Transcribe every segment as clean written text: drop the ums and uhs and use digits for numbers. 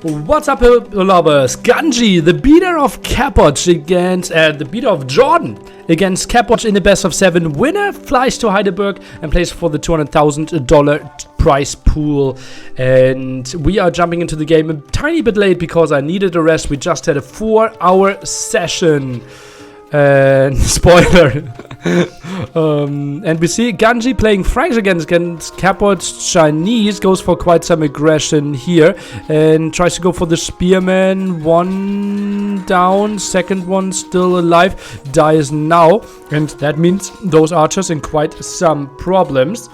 What's up, lovers? Ganji, the beater of Capoch against the beater of Jordan against Capoch in the best of 7. Winner flies to Heidelberg and plays for the $200,000 prize pool. And we are jumping into the game a tiny bit late because I needed a rest. We just had a 4-hour session. And spoiler. And we see Ganji playing Franks against Capoch. Chinese goes for quite some aggression here and tries to go for the spearman. One down, second one still alive, dies now, and that means those archers in quite some problems.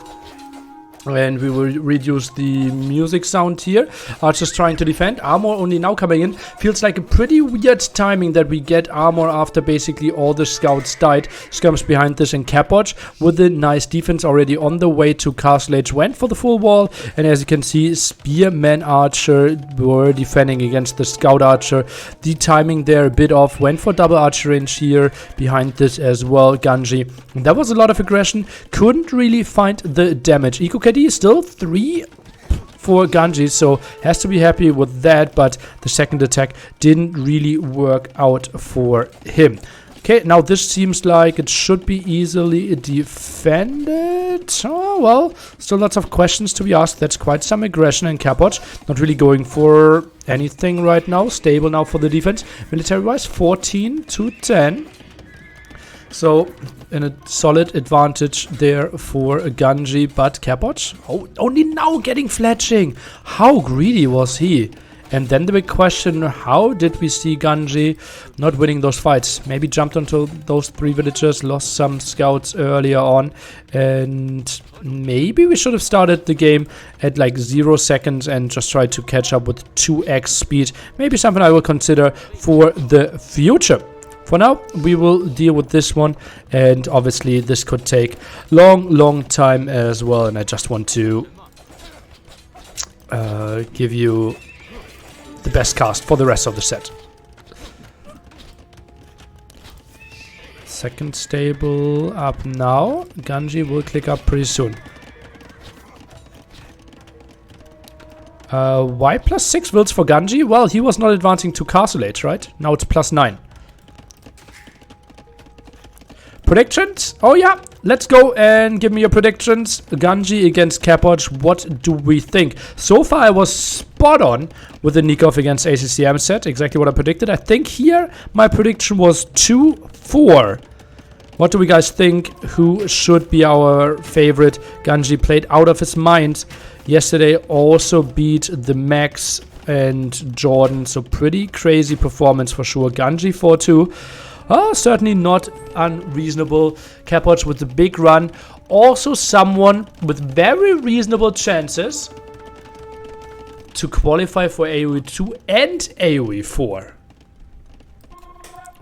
And we will reduce the music sound here. Archers trying to defend. Armor only now coming in. Feels like a pretty weird timing that we get armor after basically all the scouts died. Skirms behind this in Capoch with a nice defense already on the way to Castle Age. Went for the full wall. And as you can see, Spearman Archer were defending against the Scout Archer. The timing there a bit off. Went for double archer range here. Behind this as well, Ganji. And that was a lot of aggression. Couldn't really find the damage. EcoKD is still 3 for Ganji, so has to be happy with that, but the second attack didn't really work out for him. Okay, now this seems like it should be easily defended. Oh, well, still lots of questions to be asked. That's quite some aggression in Capoch. Not really going for anything right now. Stable now for the defense. Military-wise, 14 to 10. So, in a solid advantage there for Ganji, but Capoch, oh, only now getting fletching. How greedy was he? And then the big question, how did we see Ganji not winning those fights? Maybe jumped onto those 3 villagers, lost some scouts earlier on, and maybe we should have started the game at like 0 seconds and just tried to catch up with 2x speed. Maybe something I will consider for the future. For now, we will deal with this one, and obviously this could take long time as well, and I just want to give you the best cast for the rest of the set. Second stable up now. Ganji will click up pretty soon. Why +6 wills for Ganji? Well, he was not advancing to Castle Age, right? Now it's +9. Predictions? Oh yeah, let's go and give me your predictions. Ganji against Capoch, what do we think? So far I was spot on with the Nikov against ACCM set, exactly what I predicted. I think here my prediction was 2-4. What do we guys think? Who should be our favorite? Ganji played out of his mind yesterday, also beat the Max and Jordan, so pretty crazy performance for sure. Ganji 4-2. Certainly not unreasonable. Capoch with the big run. Also someone with very reasonable chances to qualify for AoE 2 and AoE 4.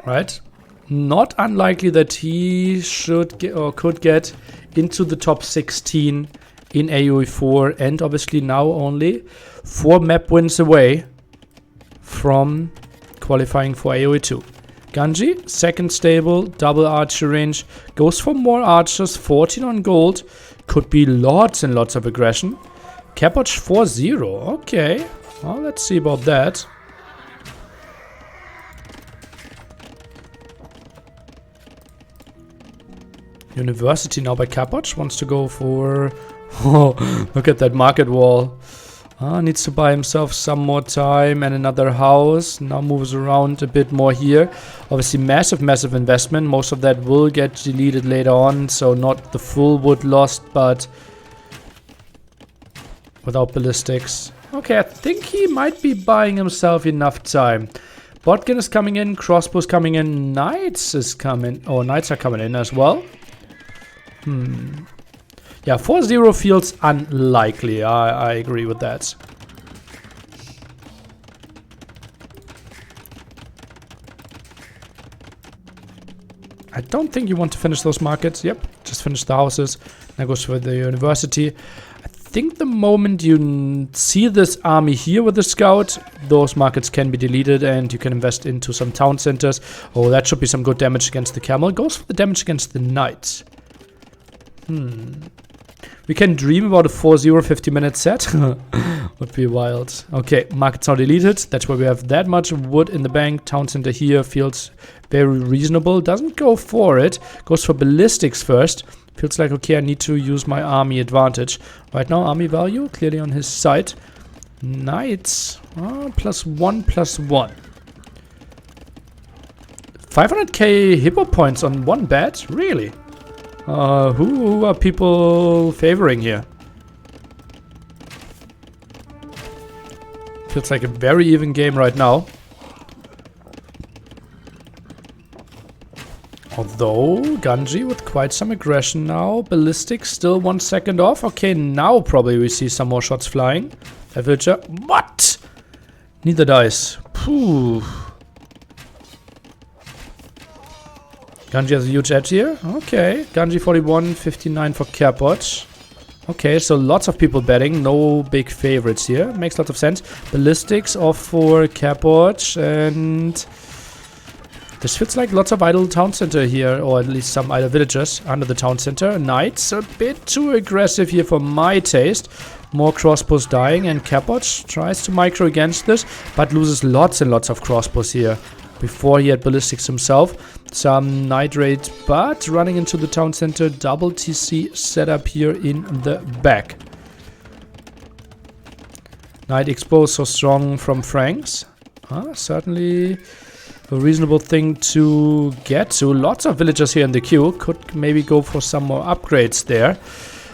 Right? Not unlikely that he should get or could get into the top 16 in AoE 4, and obviously now only 4 map wins away from qualifying for AoE 2. Ganji, second stable, double archer range, goes for more archers, 14 on gold, could be lots and lots of aggression. Capoch 4-0, okay, well, let's see about that. University now by Capoch, wants to go for, oh, look at that market wall. Needs to buy himself some more time and another house. Now moves around a bit more here. Obviously massive investment. Most of that will get deleted later on, so not the full wood lost, but without ballistics. Okay, I think he might be buying himself enough time. Botkin is coming in, crossbows coming in, knights is coming, oh, knights are coming in as well. Yeah, 4-0 feels unlikely. I agree with that. I don't think you want to finish those markets. Yep, just finish the houses. Now goes for the university. I think the moment you see this army here with the scout, those markets can be deleted and you can invest into some town centers. Oh, that should be some good damage against the camel. Goes for the damage against the knights. We can dream about a 4-0 50-minute set. Would be wild. Okay, market's not deleted. That's why we have that much wood in the bank. Town center here feels very reasonable. Doesn't go for it. Goes for ballistics first. Feels like, okay, I need to use my army advantage. Right now, army value clearly on his side. Knights. +1/+1. 500k hippo points on one bet? Really? Who are people favoring here? Feels like a very even game right now. Although, Ganji with quite some aggression now. Ballistics still 1 second off. Okay, now probably we see some more shots flying. A villager. What? Neither dice. Phew. Ganji has a huge edge here. Okay. Ganji 41, 59 for Capoch. Okay, so lots of people betting. No big favorites here. Makes a lot of sense. Ballistics off for Capoch. And this feels like lots of idle town center here. Or at least some idle villagers under the town center. Knights a bit too aggressive here for my taste. More crossbows dying. And Capoch tries to micro against this. But loses lots and lots of crossbows here. Before he had ballistics himself. Some night raid, but running into the town center. Double TC setup here in the back. Night exposed so strong from Franks. Certainly a reasonable thing to get to. Lots of villagers here in the queue. Could maybe go for some more upgrades there.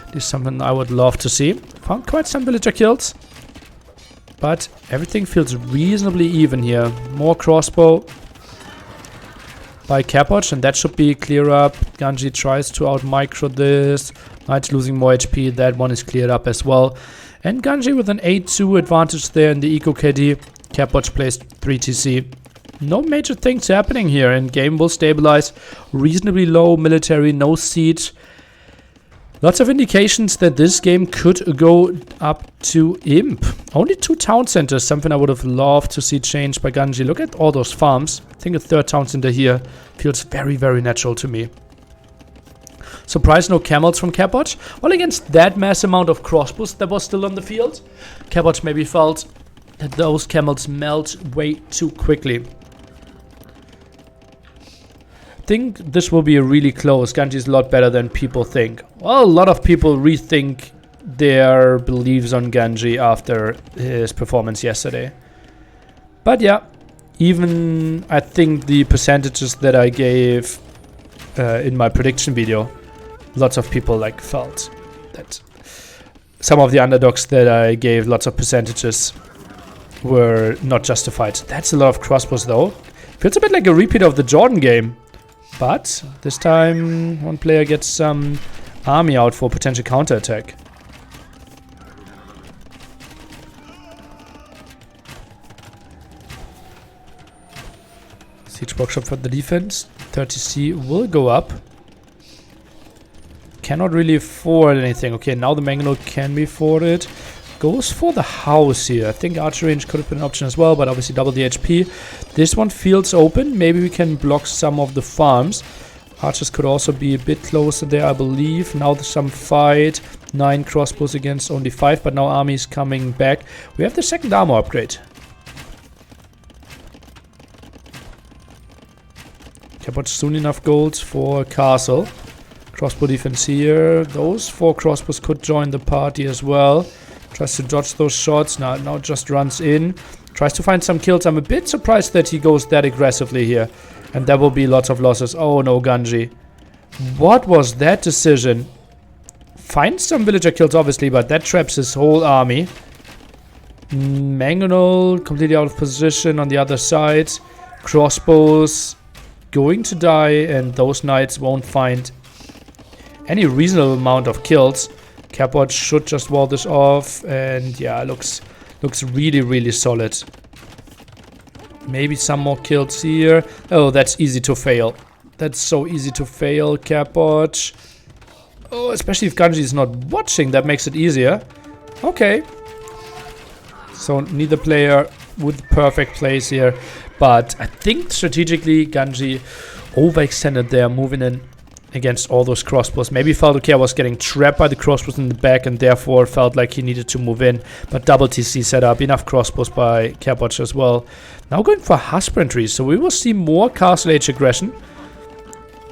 This is something I would love to see. Found quite some villager kills. But everything feels reasonably even here. More crossbow by Capoch, and that should be clear up. Ganji tries to out-micro this. Knight's losing more HP. That one is cleared up as well. And Ganji with an 8-2 advantage there in the Eco KD. Capoch placed 3 TC. No major things happening here, and game will stabilize. Reasonably low military, no siege. Lots of indications that this game could go up to Imp. Only 2 town centers, something I would have loved to see changed by Ganji. Look at all those farms. I think a 3rd town center here feels very, very natural to me. Surprised no camels from Capoch. Well, against that mass amount of crossbows that was still on the field, Capoch maybe felt that those camels melt way too quickly. I think this will be really close. Ganji is a lot better than people think. Well, a lot of people rethink their beliefs on Ganji after his performance yesterday. But yeah, even I think the percentages that I gave in my prediction video, lots of people like felt that some of the underdogs that I gave lots of percentages were not justified. That's a lot of crossbows though. Feels a bit like a repeat of the Jordan game. But this time, one player gets some army out for potential counterattack. Siege workshop for the defense. 30C will go up. Cannot really afford anything. Okay, now the mangonel can be afforded. Goes for the house here. I think archer range could have been an option as well, but obviously double the HP. This one feels open. Maybe we can block some of the farms. Archers could also be a bit closer there, I believe. Now there's some fight. 9 crossbows against only 5, but now army is coming back. We have the 2nd armor upgrade. Capoch soon enough gold for castle. Crossbow defense here. Those 4 crossbows could join the party as well. Tries to dodge those shots. Now just runs in. Tries to find some kills. I'm a bit surprised that he goes that aggressively here. And there will be lots of losses. Oh no, Ganji. What was that decision? Finds some villager kills, obviously, but that traps his whole army. Mangonel completely out of position on the other side. Crossbows going to die, and those knights won't find any reasonable amount of kills. Capoch should just wall this off, and yeah, looks really, really solid. Maybe some more kills here. Oh, that's easy to fail. That's so easy to fail, Capoch. Oh, especially if Ganji is not watching, that makes it easier. Okay. So neither player with perfect plays here. But I think strategically Ganji overextended there, moving in against all those crossbows. Maybe felt okay, I was getting trapped by the crossbows in the back and therefore felt like he needed to move in. But double TC set up, enough crossbows by Capoch as well. Now going for husbandry, so we will see more castle age aggression.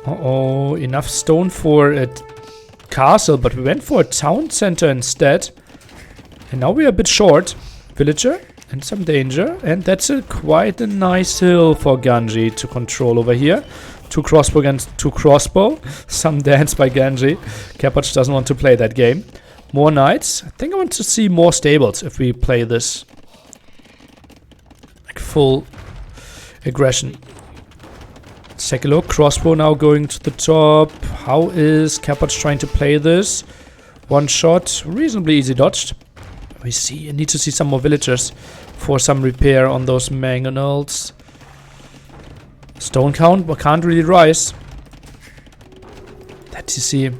Uh-oh, enough stone for a castle, but we went for a town center instead. And now we are a bit short. Villager and some danger. And that's quite a nice hill for Ganji to control over here. 2 crossbow against 2 crossbow. Some dance by Ganji. Capoch doesn't want to play that game. More knights. I think I want to see more stables if we play this. Like full aggression. Let's take a look. Crossbow now going to the top. How is Capoch trying to play this? 1 shot. Reasonably easy dodged. We see. I need to see some more villagers for some repair on those mangonels. Stone count, but can't really rise. That you see,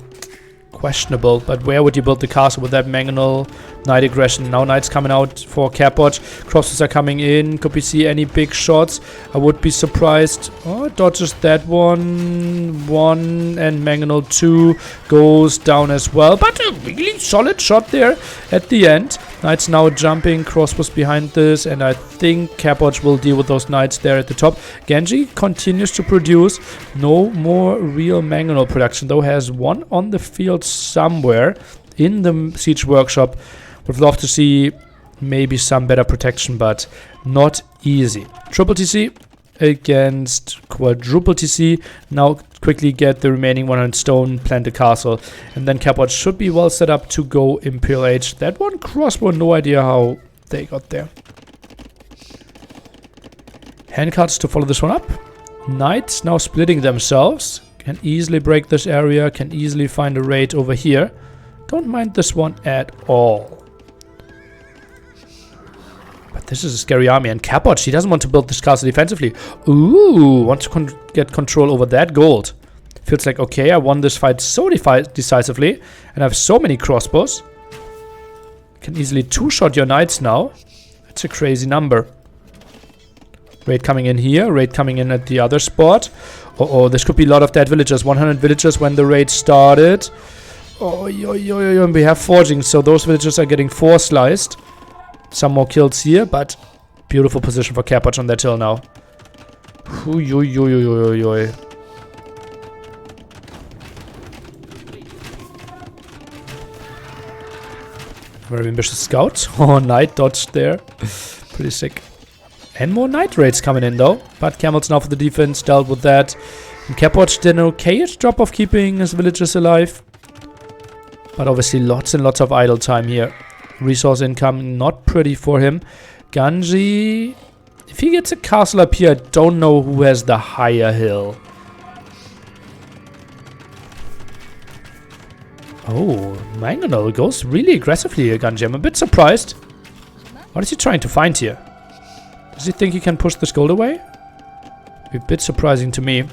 questionable. But where would you build the castle with that mangonel? Knight aggression. Now knights coming out for Capoch. Crosses are coming in. Could we see any big shots? I would be surprised. Oh, dodges that one. 1 and mangonel 2 goes down as well. But a really solid shot there at the end. Knights now jumping, crossbows behind this, and I think Capoch will deal with those knights there at the top. Ganji continues to produce. No more real mangonel production, though has 1 on the field somewhere in the siege workshop. Would love to see maybe some better protection, but not easy. Triple TC against quadruple TC. Now quickly get the remaining 100 stone, plant the castle, and then Capoch should be well set up to go Imperial Age. That one crossbow, no idea how they got there. Handcards to follow this one up. Knights now splitting themselves. Can easily break this area, can easily find a raid over here. Don't mind this one at all. But this is a scary army, and Capoch, he doesn't want to build this castle defensively. Ooh, wants to get control over that gold. Feels like, okay, I won this fight so decisively, and I have so many crossbows. Can easily 2-shot your knights now. That's a crazy number. Raid coming in here, raid coming in at the other spot. Uh-oh, this could be a lot of dead villagers. 100 villagers when the raid started. Oh, and we have forging, so those villagers are getting 4 sliced. Some more kills here, but beautiful position for Capoch on that hill now. Very ambitious scout. Oh, knight dodged there. Pretty sick. And more knight raids coming in though. But camels now for the defense, dealt with that. And Capoch did an okay-ish job of keeping his villagers alive. But obviously lots and lots of idle time here. Resource income not pretty for him. Ganji, if he gets a castle up here, I don't know who has the higher hill. Oh, mangonel goes really aggressively here, Ganji. I'm a bit surprised. What is he trying to find here? Does he think he can push this gold away? A bit surprising to me.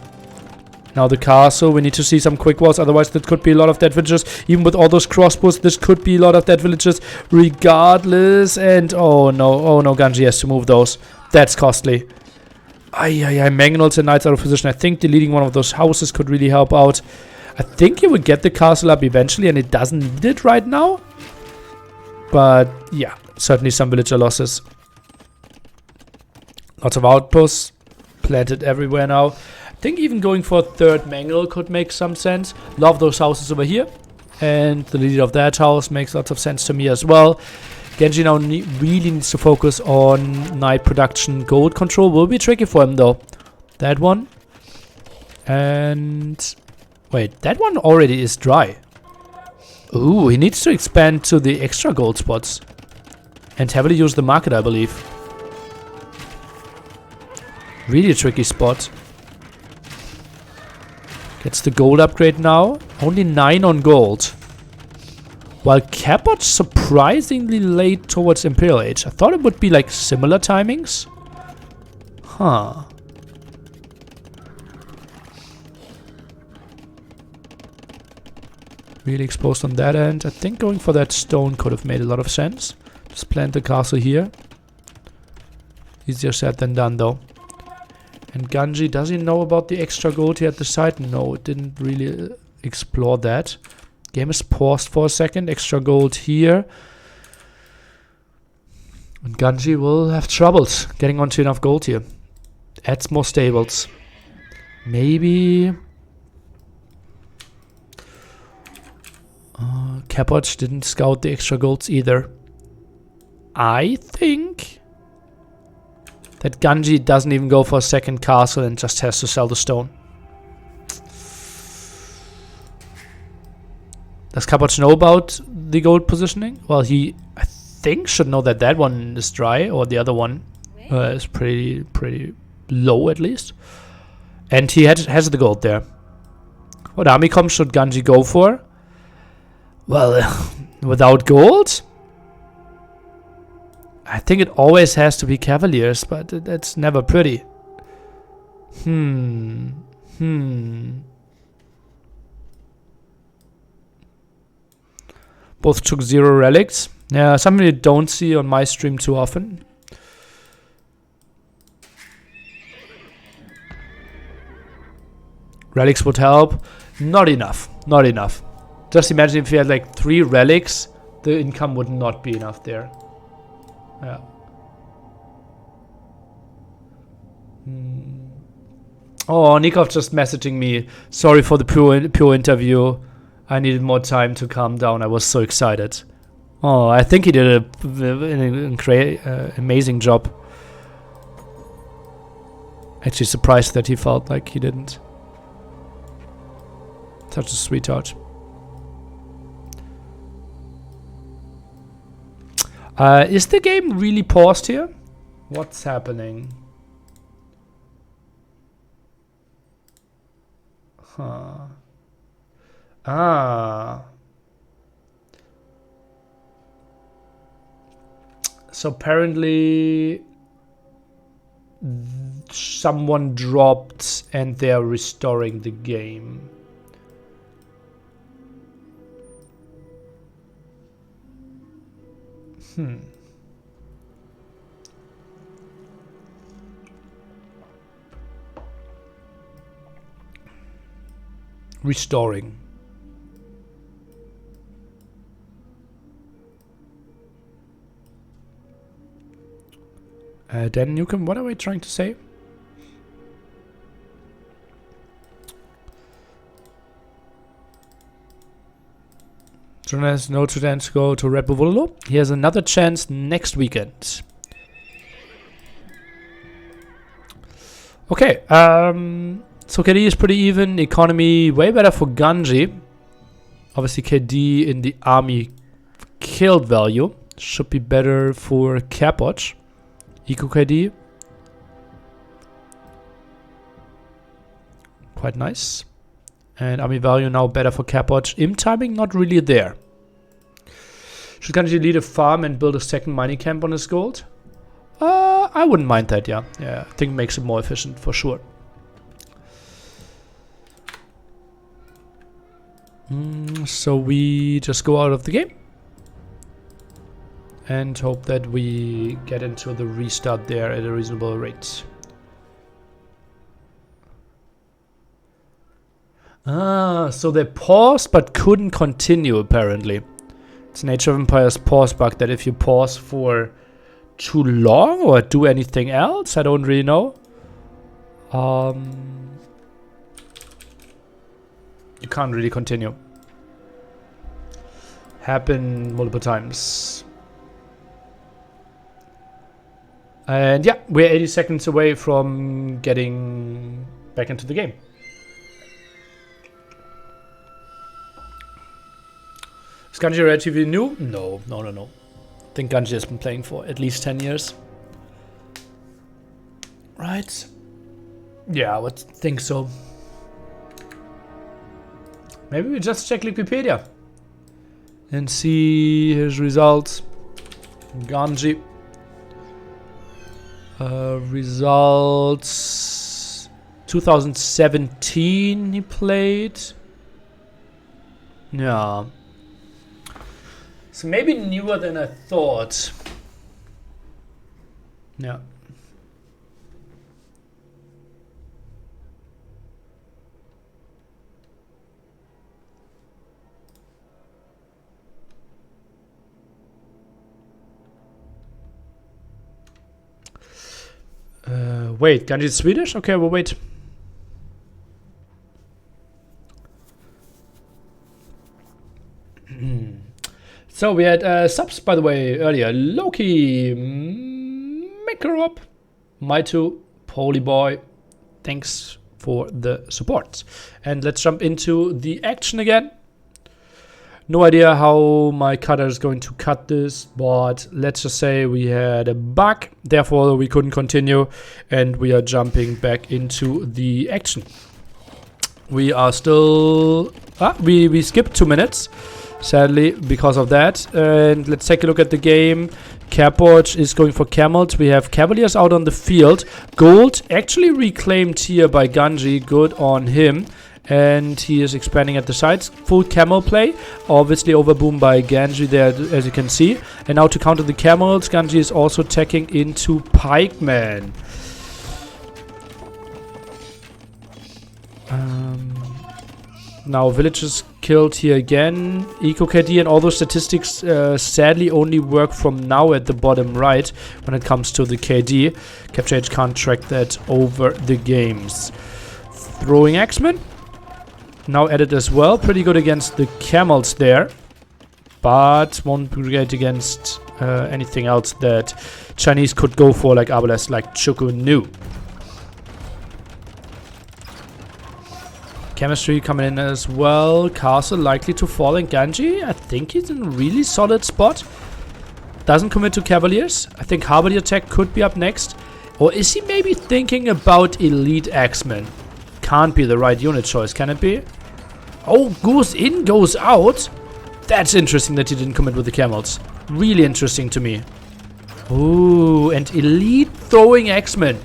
Now the castle, we need to see some quick walls, otherwise that could be a lot of dead villagers. Even with all those crossbows, this could be a lot of dead villagers regardless. And oh no, Ganji has to move those. That's costly. Mangonels and knights out of position. I think deleting one of those houses could really help out. I think he would get the castle up eventually, and it doesn't need it right now. But yeah, certainly some villager losses. Lots of outposts planted everywhere now. I think even going for a third mangonel could make some sense. Love those houses over here. And the leader of that house makes lots of sense to me as well. Ganji now really needs to focus on knight production. Gold control will be tricky for him though. That one. And wait, that one already is dry. Ooh, he needs to expand to the extra gold spots. And heavily use the market, I believe. Really tricky spot. Gets the gold upgrade now. Only 9 on gold. While Capoch surprisingly late towards Imperial Age. I thought it would be like similar timings. Huh. Really exposed on that end. I think going for that stone could have made a lot of sense. Just plant the castle here. Easier said than done though. And Ganji, does he know about the extra gold here at the side? No, it didn't really explore that. Game is paused for a second. Extra gold here. And Ganji will have troubles getting onto enough gold here. Adds more stables. Maybe... Capoch didn't scout the extra golds either. I think that Ganji doesn't even go for a second castle and just has to sell the stone. Does Capoch know about the gold positioning? Well, he, I think, should know that that one is dry, or the other one is pretty low at least. And he has the gold there. What army comp should Ganji go for? Well, without gold? I think it always has to be cavaliers, but that's never pretty. Both took 0 relics. Yeah, something you don't see on my stream too often. Relics would help. Not enough. Not enough. Just imagine if you had like 3 relics, the income would not be enough there. Yeah. Oh, Nikov just messaging me. Sorry for the pure interview. I needed more time to calm down. I was so excited. Oh, I think he did an amazing job. Actually surprised that he felt like he didn't. Such a sweetheart. Is the game really paused here? What's happening? Huh. Ah. So apparently someone dropped and they're restoring the game. Restoring. Dan Newcomb, what are we trying to say? John has no chance to go to Red Bull Wololo. He has another chance next weekend. Okay, so KD is pretty even. Economy way better for Ganji. Obviously KD in the army killed value. Should be better for Capoch. Eco KD. Quite nice. And army value now better for Capoch. Im timing not really there. Should Ganji lead a farm and build a second mining camp on his gold? I wouldn't mind that, yeah. Yeah, I think it makes it more efficient for sure. So we just go out of the game. And hope that we get into the restart there at a reasonable rate. Ah, so they paused but couldn't continue apparently. It's an Age of Empires pause bug that if you pause for too long or do anything else, I don't really know. You can't really continue. Happened multiple times. And yeah, we're 80 seconds away from getting back into the game. Is Ganji relatively new? No. I think Ganji has been playing for at least 10 years. Right? Yeah, I would think so. Maybe we just check Wikipedia and see his results. Ganji. Results 2017 he played. Yeah. So maybe newer than I thought. Yeah. Wait, Ganji is Swedish? Okay, we'll wait. So we had subs, by the way, earlier. Loki, Makarop, Maitu, Polyboy. Thanks for the support. And let's jump into the action again. No idea how my cutter is going to cut this, but let's just say we had a bug, therefore we couldn't continue, and we are jumping back into the action. We are still... we skipped 2 minutes, sadly, because of that. And let's take a look at the game. Capoch is going for camels. We have cavaliers out on the field. Gold actually reclaimed here by Ganji. Good on him. And he is expanding at the sides. Full camel play. Obviously overboom by Ganji there, as you can see. And now to counter the camels, Ganji is also attacking into pikemen. Now villages killed here again. Eco KD and all those statistics sadly only work from now at the bottom right when it comes to the KD. CapTaToH can't track that over the games. Throwing Axeman. Now added as well. Pretty good against the camels there. But won't be great against anything else that Chinese could go for, like Arbalest, like Chuku Nu. Chemistry coming in as well. Castle likely to fall in Ganji. I think he's in a really solid spot. Doesn't commit to Cavaliers. I think Harvard attack could be up next. Or is he maybe thinking about Elite Axemen? Can't be the right unit choice, can it be? Oh, goes in, goes out. That's interesting that he didn't commit with the camels. Really interesting to me. Ooh, and Elite throwing Axemen.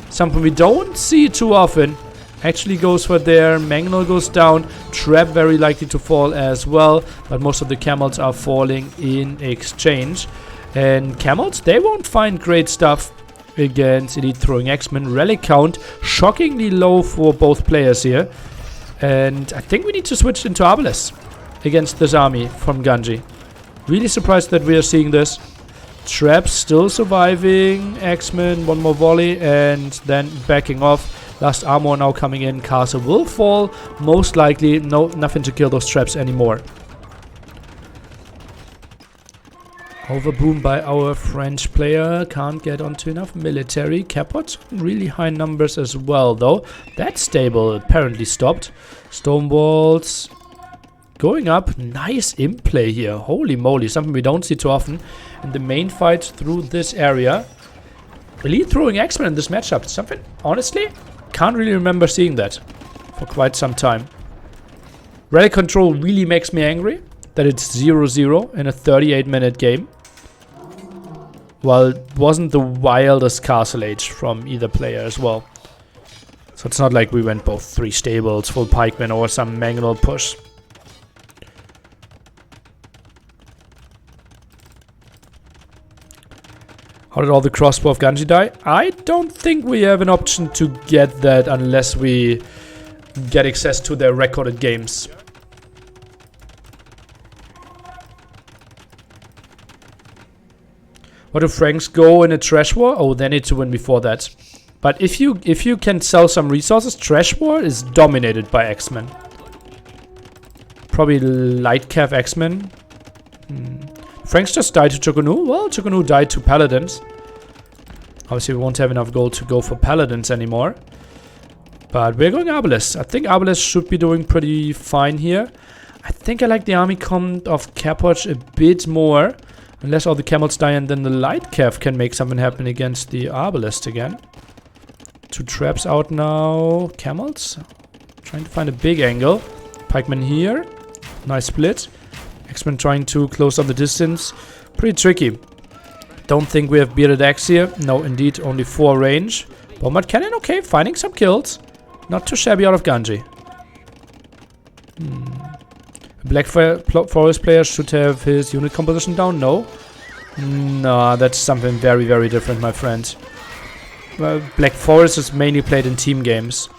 Something we don't see too often. Actually goes for there. Mangnol goes down. Trap very likely to fall as well. But most of the camels are falling in exchange. And camels, they won't find great stuff against Elite throwing Axemen. Relic count shockingly low for both players here. And I think we need to switch into Arbalest against this army from Ganji. Really surprised that we are seeing this. Trap still surviving. Axemen, one more volley and then backing off. Last armor now coming in. Castle will fall. Most likely. No, nothing to kill those traps anymore. Overboom by our French player. Can't get onto enough military. Capoch, really high numbers as well, though. That stable apparently stopped. Stone walls going up. Nice in play here. Holy moly. Something we don't see too often in the main fight through this area. Elite throwing Axemen in this matchup. Something, honestly, can't really remember seeing that for quite some time. Relic control really makes me angry that it's 0-0 in a 38-minute game. Well, it wasn't the wildest castle age from either player as well. So it's not like we went both 3 stables, full pikemen, or some Mangnol push. How did all the crossbow of Ganji die? I don't think we have an option to get that unless we get access to their recorded games. What do Franks go in a trash war? Oh, they need to win before that. But if you can sell some resources, trash war is dominated by Axemen. Probably light cav Axemen. Franks just died to Chukunu. Well, Chukunu died to Paladins. Obviously, we won't have enough gold to go for Paladins anymore. But we're going Arbalest. I think Arbalest should be doing pretty fine here. I think I like the army comp of Capoch a bit more. Unless all the camels die and then the light cav can make something happen against the Arbalest again. 2 traps out now. Camels. Trying to find a big angle. Pikemen here. Nice split. X-Men trying to close up the distance. Pretty tricky. Don't think we have bearded axe here. No, indeed, only 4 range. Bombard cannon, okay, finding some kills. Not too shabby out of Ganji. Black Forest player should have his unit composition down. No. No, that's something very, very different, my friend. Well, Black Forest is mainly played in team games.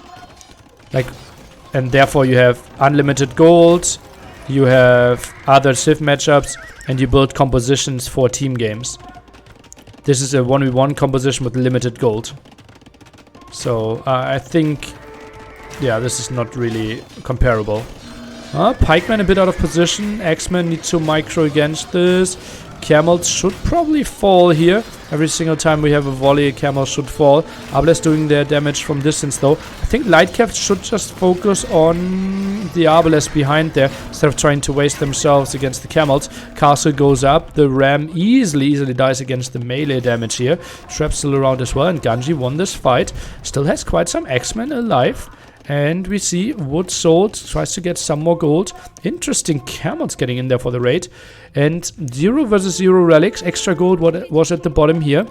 And therefore you have unlimited gold. You have other Civ matchups, and you build compositions for team games. This is a 1v1 composition with limited gold. So I think, yeah, this is not really comparable. Pikeman a bit out of position. X-Men need to micro against this. Camels should probably fall here. Every single time we have a volley, camels should fall. Arbalest doing their damage from distance though. I think Lightcav should just focus on the Arbalest behind there instead of trying to waste themselves against the camels. Castle goes up. The ram easily dies against the melee damage here. Trap still around as well, and Ganji won this fight. Still has quite some X-Men alive. And we see wood sold, tries to get some more gold. Interesting camels getting in there for the raid. And 0 versus 0 relics. Extra gold what was at the bottom here.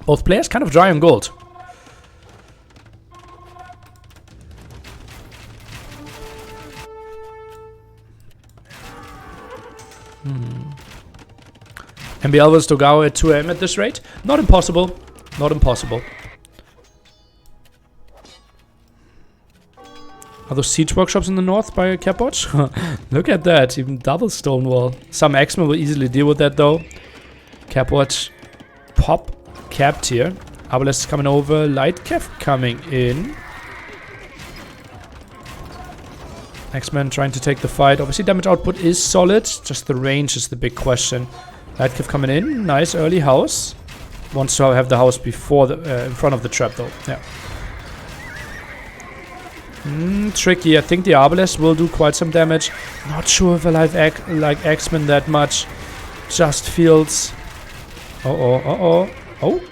Both players kind of dry on gold. MBL vs Togao at 2 AM at this rate. Not impossible. Not impossible. Are those siege workshops in the north by Capoch? Look at that, even double stonewall. Some X-Men will easily deal with that though. Capoch pop capped here. Arbalest coming over, Lightcav coming in. X-Men trying to take the fight. Obviously damage output is solid, just the range is the big question. Lightcav coming in, nice early house. Wants to have the house before the in front of the trap though. Yeah. Tricky. I think the Arbalest will do quite some damage. Not sure if I like X-Men that much. Just feels... Oh,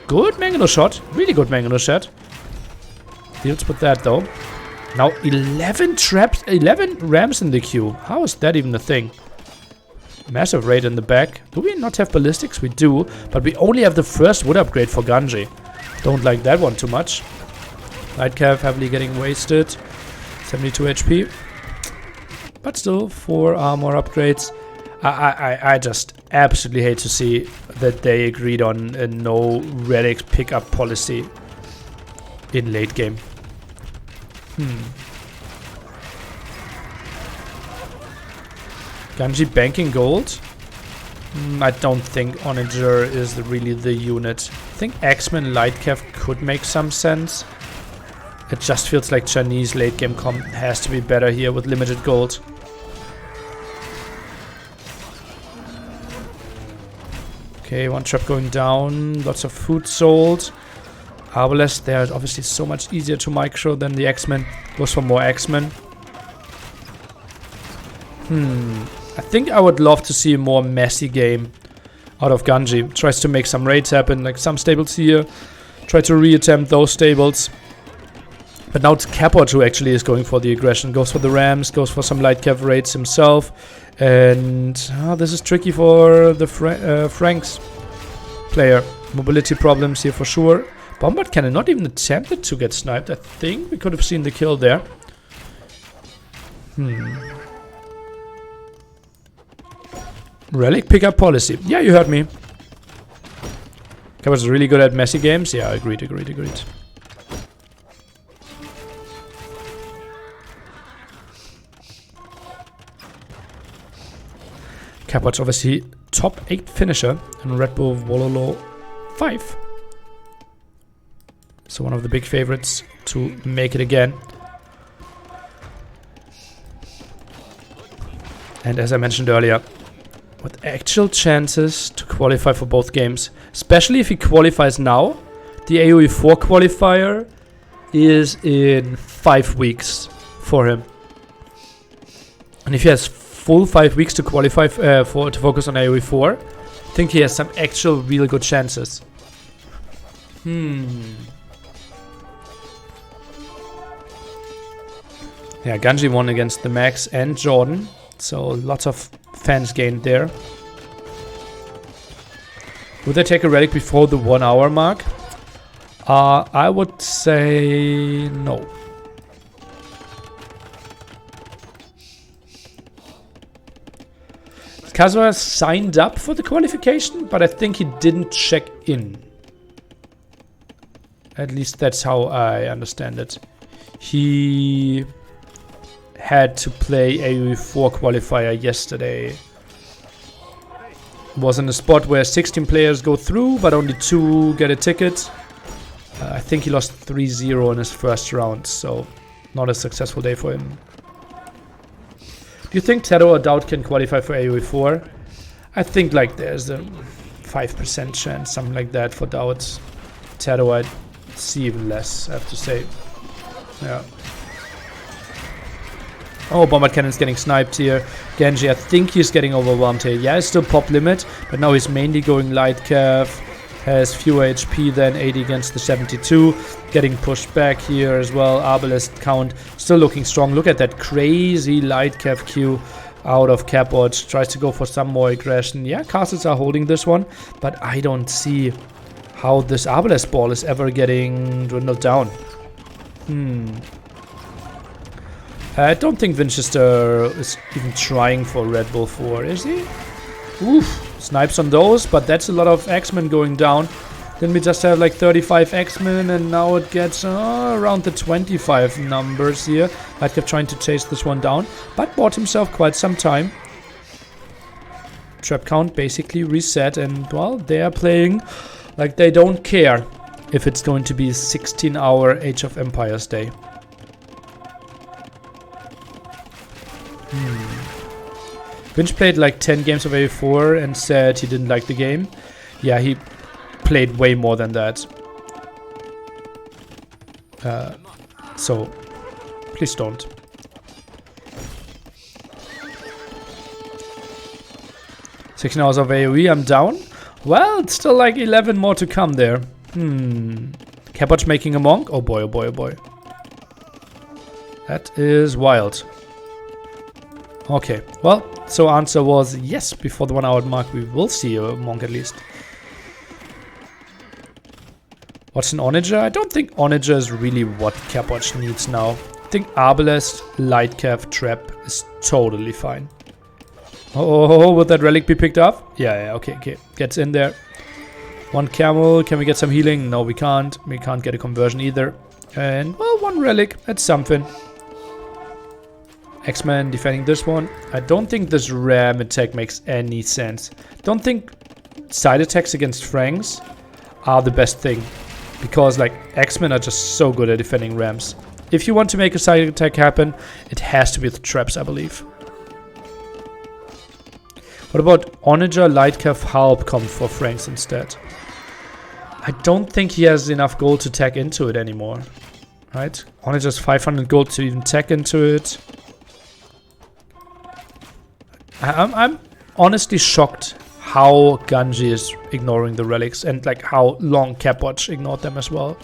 good Mangono shot. Really good Mangono shot. Deals with that though. Now 11 traps, 11 rams in the queue. How is that even a thing? Massive raid in the back. Do we not have ballistics? We do, but we only have the first wood upgrade for Ganji. Don't like that one too much. Lightcav heavily getting wasted. 72 HP. But still, 4 armor upgrades. I just absolutely hate to see that they agreed on a no relics pickup policy in late game. Ganji banking gold. I don't think Onager is really the unit. I think X-Men Lightcav could make some sense. It just feels like Chinese late game comp has to be better here with limited gold. Okay, one trap going down. Lots of food sold. Arbalest, they're obviously so much easier to micro than the X-Men. Goes for more X-Men. I think I would love to see a more messy game out of Ganji. Tries to make some raids happen, like some stables here. Try to reattempt those stables. But now it's Capoch who actually is going for the aggression. Goes for the rams, goes for some light cav raids himself. And this is tricky for the Franks player. Mobility problems here for sure. Bombard Cannon not even attempted to get sniped. I think we could have seen the kill there. Relic pickup policy. Yeah, you heard me. Capoch is really good at messy games. Yeah, agreed. Capoch obviously top 8 finisher in Red Bull Wololo 5. So one of the big favorites to make it again. And as I mentioned earlier, with actual chances to qualify for both games, especially if he qualifies now, the AoE 4 qualifier is in 5 weeks for him. And if he has full 5 weeks to qualify to focus on AoE 4, I think he has some actual real good chances. Yeah, Ganji won against the Max and Jordan, so lots of fans gained there. Would they take a relic before the 1 hour mark? I would say no. Kazuha signed up for the qualification, but I think he didn't check in. At least that's how I understand it. He had to play AoE 4 qualifier yesterday. Was in a spot where 16 players go through, but only 2 get a ticket. I think he lost 3-0 in his first round, so not a successful day for him. Do you think TaToH or DauT can qualify for AoE 4? I think like there's a 5% chance, something like that for DauT. TaToH I'd see even less, I have to say. Yeah. Oh, Bombard Cannon's getting sniped here. Ganji, I think he's getting overwhelmed here. Yeah, it's still pop limit, but now he's mainly going light cav. Has fewer HP than 80 against the 72. Getting pushed back here as well. Arbalest count still looking strong. Look at that crazy light cav Q out of Capoch. Tries to go for some more aggression. Yeah, castles are holding this one, but I don't see how this Arbalest ball is ever getting dwindled down. I don't think Vinchester is even trying for Red Bull 4, is he? Oof. Snipes on those, but that's a lot of X-Men going down. Then we just have like 35 X-Men, and now it gets around the 25 numbers here. I kept trying to chase this one down, but bought himself quite some time. Trap count basically reset, and well, they are playing like they don't care if it's going to be a 16-hour Age of Empires day. Vinch played like 10 games of AoE4 and said he didn't like the game. Yeah, he played way more than that. So, please don't. 16 hours of AoE, I'm down. Well, it's still like 11 more to come there. Capoch making a monk? Oh boy, oh boy, oh boy. That is wild. Okay, well, so answer was yes, before the 1 hour mark we will see a monk at least. What's an Onager? I don't think Onager is really what Capoch needs now. I think Arbalest, Light Cav, Trap is totally fine. Oh, would that relic be picked up? Yeah, okay, okay. Gets in there. One camel, can we get some healing? No, we can't. We can't get a conversion either. And, well, one relic, that's something. X-Men defending this one. I don't think this ram attack makes any sense. Don't think side attacks against Franks are the best thing. Because like X-Men are just so good at defending rams. If you want to make a side attack happen, it has to be with traps, I believe. What about Onager, Lightcav, Halp come for Franks instead? I don't think he has enough gold to tag into it anymore. Right? Onager's 500 gold to even tag into it. I'm honestly shocked how Ganji is ignoring the relics and like how long Capoch ignored them as well.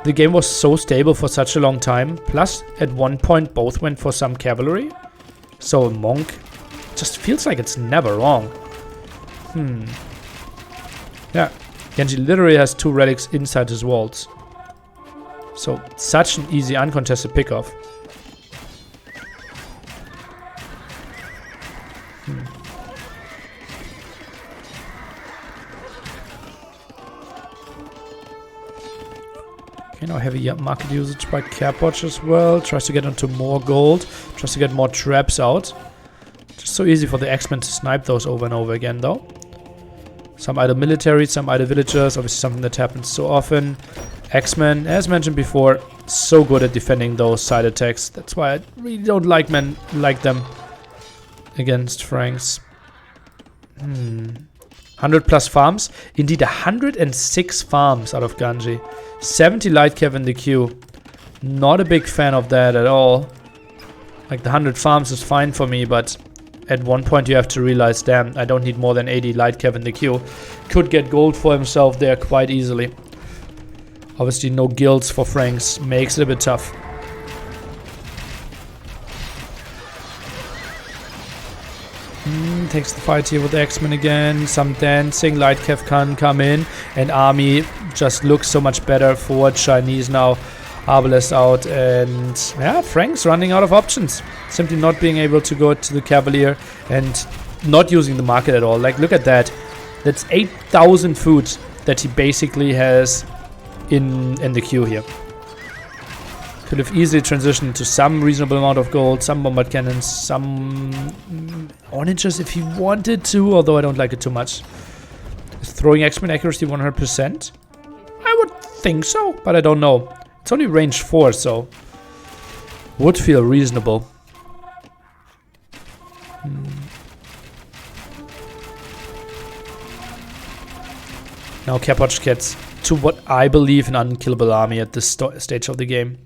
The game was so stable for such a long time. Plus, at one point, both went for some cavalry. So a monk just feels like it's never wrong. Yeah, Genji literally has 2 relics inside his walls. So such an easy uncontested pickoff. Okay, now heavy market usage by Capoch as well. Tries to get onto more gold. Tries to get more traps out. Just so easy for the X-Men to snipe those over and over again though. Some idle military, some idle villagers. Obviously something that happens so often. X-Men, as mentioned before, so good at defending those side attacks. That's why I really don't like them against Franks. 100 plus farms. Indeed, 106 farms out of Ganji. 70 light cav in the queue. Not a big fan of that at all. Like the 100 farms is fine for me, but at one point you have to realize, damn, I don't need more than 80 light cav in the queue. Could get gold for himself there quite easily. Obviously no guilds for Franks makes it a bit tough. Takes the fight here with X-Men again. Some dancing. Light Cav can come in. And army just looks so much better for Chinese now. Arbalest out. And yeah, Frank's running out of options. Simply not being able to go to the Cavalier. And not using the market at all. Like, look at that. That's 8,000 food that he basically has in the queue here. Could have easily transitioned to some reasonable amount of gold, some bombard cannons, some onagers if he wanted to, although I don't like it too much. Is throwing X-Men accuracy 100%? think so, but I don't know. It's only range 4, so would feel reasonable. Now Capoch gets to what I believe an unkillable army at this stage of the game.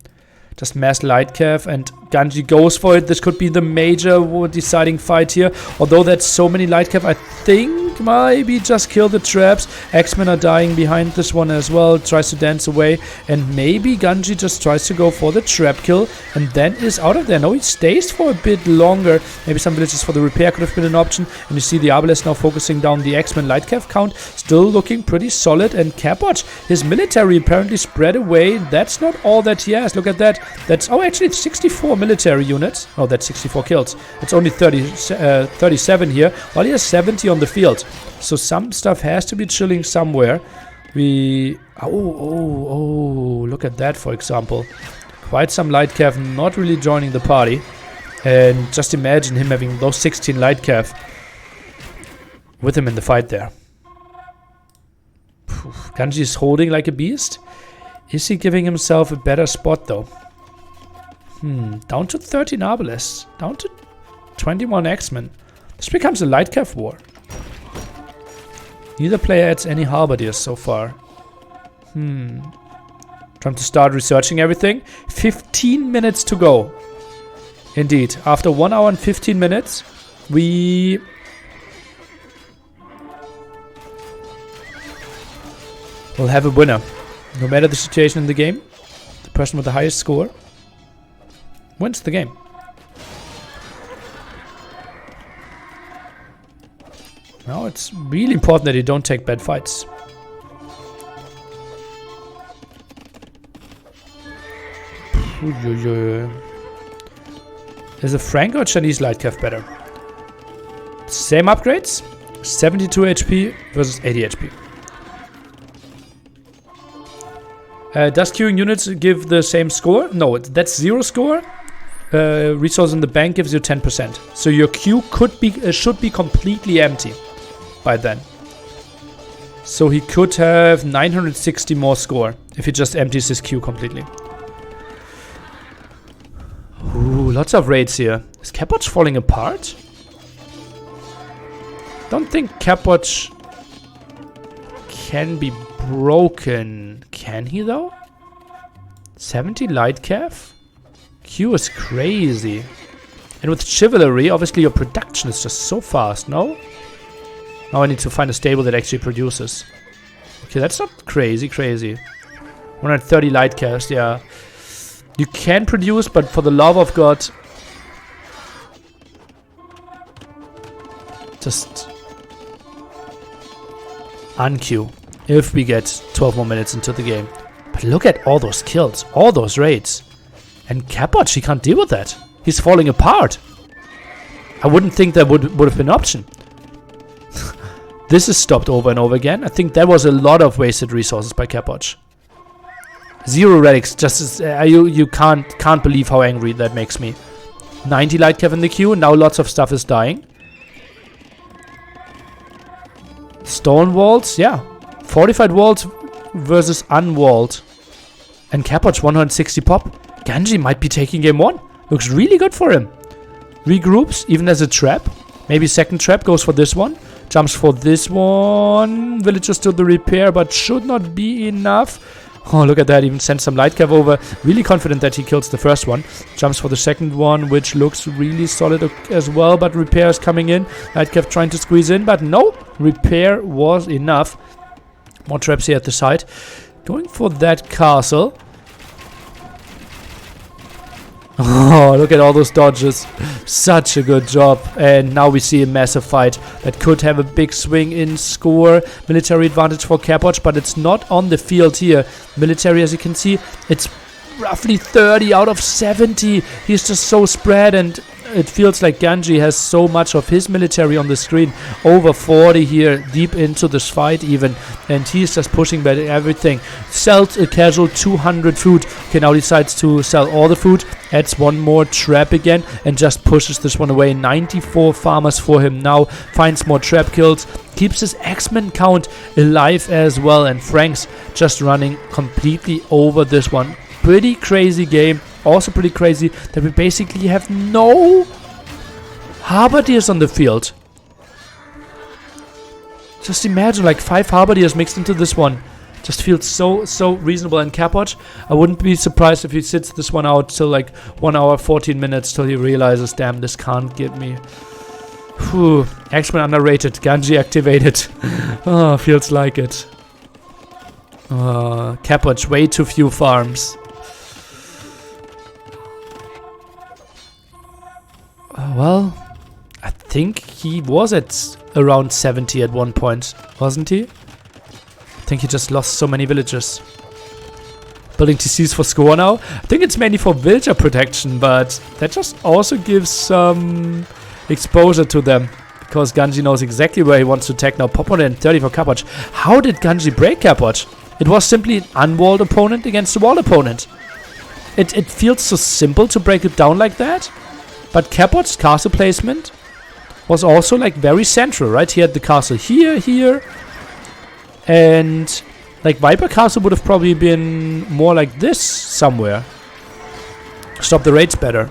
Just mass light cav, and Ganji goes for it. This could be the major deciding fight here. Although that's so many light cav, I think maybe just kill the traps. X-Men are dying behind this one as well. Tries to dance away, and maybe Ganji just tries to go for the trap kill and then is out of there. No, he stays for a bit longer. Maybe some villages for the repair could have been an option. And you see the Arbalest now focusing down the X-Men light cav count. Still looking pretty solid. And Capoch, his military apparently spread away. That's not all that he has. Look at that. That's, oh, actually it's 64 military units. Oh, that's 64 kills. It's only 37 here, while he has 70 on the field. So some stuff has to be chilling somewhere. Oh, look at that, for example. Quite some light cav not really joining the party. And just imagine him having those 16 light cav with him in the fight there. Ganji is holding like a beast. Is he giving himself a better spot though? Down to 13 Arbalests. Down to 21 X-Men. This becomes a light cav war. Neither player adds any halberdiers so far. Time to start researching everything. 15 minutes to go. Indeed. After 1 hour and 15 minutes, we will have a winner. No matter the situation in the game, the person with the highest score wins the game. Now it's really important that you don't take bad fights. Is a Frank or Chinese light cav better? Same upgrades. 72 HP versus 80 HP. Does queuing units give the same score? No, that's 0 score. Resource in the bank gives you 10%. So your queue could be should be completely empty by then. So he could have 960 more score if he just empties his queue completely. Ooh, lots of raids here. Is Capoch falling apart? Don't think Capoch can be broken. Can he though? 70 light cav? Q is crazy. And with chivalry, obviously your production is just so fast, no? Now I need to find a stable that actually produces. Okay, that's not crazy. 130 light cavs, yeah. You can produce, but for the love of God, just unqueue if we get 12 more minutes into the game. But look at all those kills, all those raids. And Capoch, he can't deal with that. He's falling apart. I wouldn't think that would have been an option. This is stopped over and over again. I think that was a lot of wasted resources by Capoch. 0 relics, just as, you can't believe how angry that makes me. 90 light cav in the queue, now lots of stuff is dying. Stone walls, yeah. Fortified walls versus unwalled. And Capoch 160 pop. Ganji might be taking game 1. Looks really good for him. Regroups, even as a trap. Maybe second trap goes for this one. Jumps for this one. Villagers to the repair, but should not be enough. Oh, look at that. Even sent some light cav over. Really confident that he kills the first one. Jumps for the second one, which looks really solid as well. But repair is coming in. Light cav trying to squeeze in, but no. Repair was enough. More traps here at the side. Going for that castle. Oh, look at all those dodges. Such a good job. And now we see a massive fight that could have a big swing in score. Military advantage for Capoch, but it's not on the field here. Military, as you can see, it's roughly 30 out of 70. He's just so spread, and it feels like Ganji has so much of his military on the screen. Over 40 here, deep into this fight even. And he's just pushing back everything. Sells a casual 200 food. Okay, now decides to sell all the food. Adds one more trap again. And just pushes this one away. 94 farmers for him now. Finds more trap kills. Keeps his X-Men count alive as well. And Frank's just running completely over this one. Pretty crazy game. Also pretty crazy that we basically have no Halberdiers on the field. Just imagine like 5 Halberdiers mixed into this one. Just feels so reasonable. And Capoch, I wouldn't be surprised if he sits this one out till like 1 hour 14 minutes till he realizes, damn, this can't get me. Whew. X-Men underrated. Ganji activated. Oh, feels like it. Capoch, way too few farms. Well, I think he was at around 70 at one point, wasn't he? I think he just lost so many villagers. Building TCs for score now. I think it's mainly for villager protection, but that just also gives some exposure to them. Because Ganji knows exactly where he wants to attack now. Pop 130 for Capoch. How did Ganji break Capoch? It was simply an unwalled opponent against a walled opponent. It feels so simple to break it down like that. But Capoch's castle placement was also like very central, right? He had the castle here. And like Viper Castle would have probably been more like this somewhere. Stop the raids better.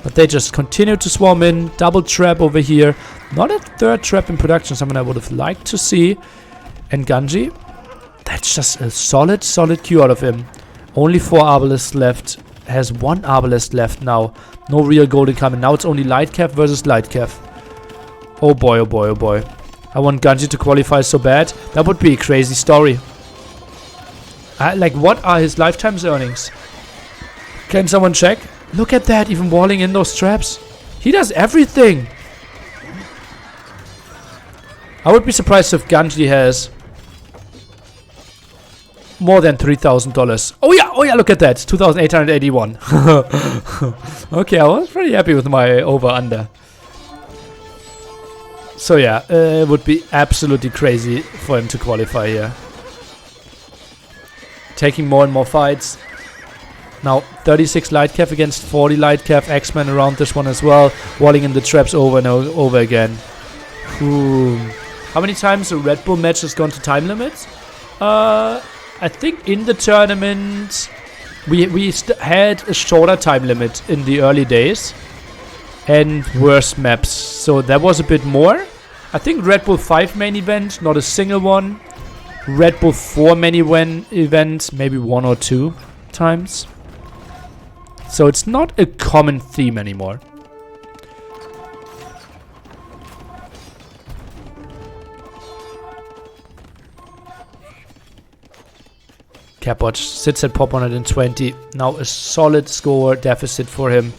But they just continue to swarm in. Double trap over here. Not a third trap in production, something I would have liked to see. And Ganji, that's just a solid Q out of him. Only 4 Arbalists left. Has 1 Arbalist left now. No real golden coming. Now it's only Light Cav versus Light Cav. Oh boy, oh boy, oh boy. I want Ganji to qualify so bad. That would be a crazy story. Like, what are his lifetime's earnings? Can someone check? Look at that, even walling in those traps. He does everything. I would be surprised if Ganji has more than $3,000. Oh yeah, look at that. 2,881. Okay, I was pretty happy with my over-under. So yeah, it would be absolutely crazy for him to qualify here. Taking more and more fights. Now 36 Light Cav against 40 Light Cav. X-Men around this one as well. Walling in the traps over and over again. Ooh. How many times a Red Bull match has gone to time limits? I think in the tournament we had a shorter time limit in the early days and worse maps, so that was a bit more. I think Red Bull 5 main event, not a single one. Red Bull 4 main event, maybe 1 or 2 times. So it's not a common theme anymore. Capoch sits at pop 120. Now a solid score deficit for him.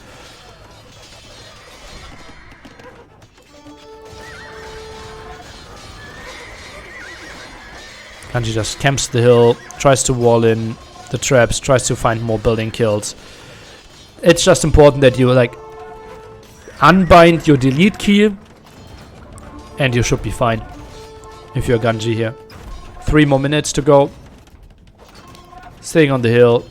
Ganji just camps the hill, tries to wall in the traps, tries to find more building kills. It's just important that you like unbind your delete key and you should be fine if you're Ganji here. 3 more minutes to go. Staying on the hill.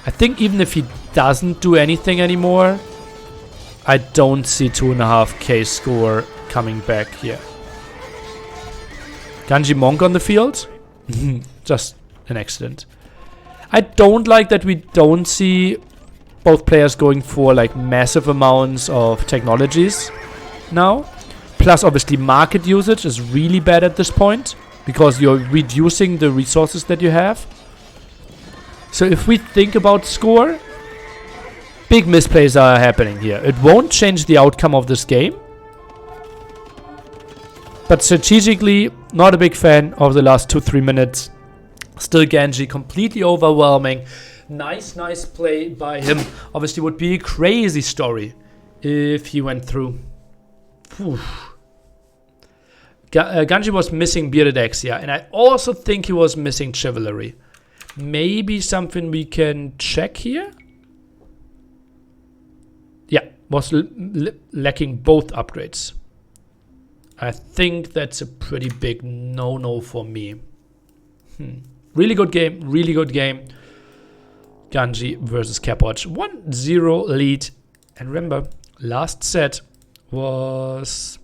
I think even if he doesn't do anything anymore, I don't see 2.5k score coming back here. Ganji Monk on the field? Just an accident. I don't like that we don't see both players going for like massive amounts of technologies now. Plus obviously market usage is really bad at this point, because you're reducing the resources that you have. So if we think about score, big misplays are happening here. It won't change the outcome of this game. But strategically, not a big fan of the last 2-3 minutes. Still Ganji, completely overwhelming. Nice play by him. Obviously would be a crazy story if he went through. Ganji was missing Bearded Axe, yeah. And I also think he was missing Chivalry. Maybe something we can check here? Yeah, was lacking both upgrades. I think that's a pretty big no-no for me. Really good game, really good game. Ganji versus Capoch. 1-0 lead. And remember, last set was...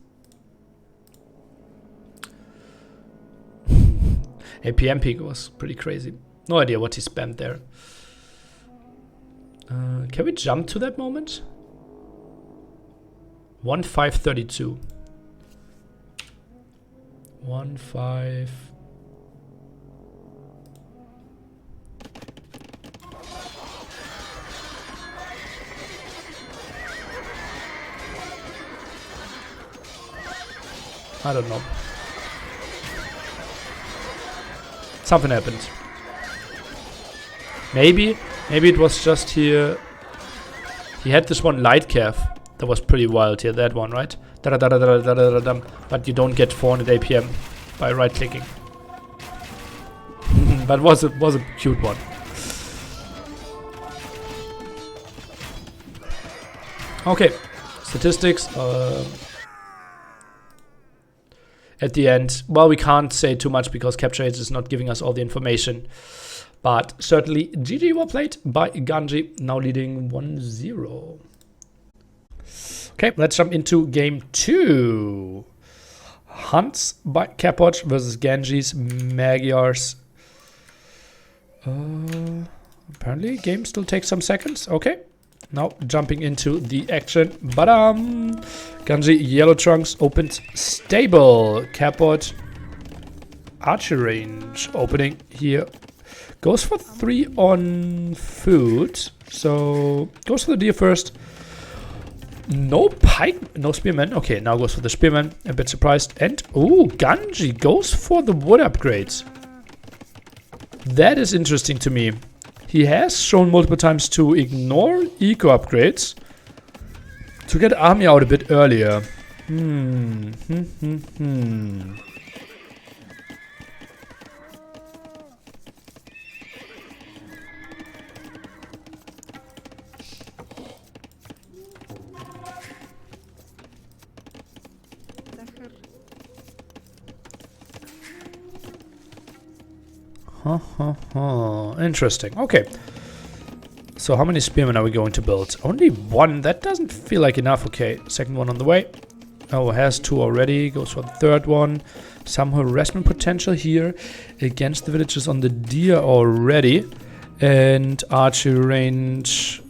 APM peak was pretty crazy. No idea what he spammed there. Can we jump to that moment? 1-5-32. 1-5. I don't know. Something happened. Maybe it was just here. He had this one light calf that was pretty wild here. That one, right? But you don't get 400 APM by right clicking. But was a cute one. Okay, statistics. At the end, well, we can't say too much because Capture Age is not giving us all the information. But certainly, GG well played by Ganji, now leading 1-0. Okay, let's jump into game 2. Hunts by Capoch versus Ganji's Magyars. Apparently, game still takes some seconds. Okay, now jumping into the action. Badam! Ganji Yellow Trunks opens stable. Capoch archer range opening here. Goes for 3 on food. So goes for the deer first. No pike, no spearman. Okay, now goes for the spearman. A bit surprised. And ooh, Ganji goes for the wood upgrades. That is interesting to me. He has shown multiple times to ignore eco upgrades to get army out a bit earlier. Interesting. Okay. So how many spearmen are we going to build? Only 1. That doesn't feel like enough. Okay, second one on the way. Oh, has 2 already. Goes for the third one. Some harassment potential here against the villagers on the deer already. And archery range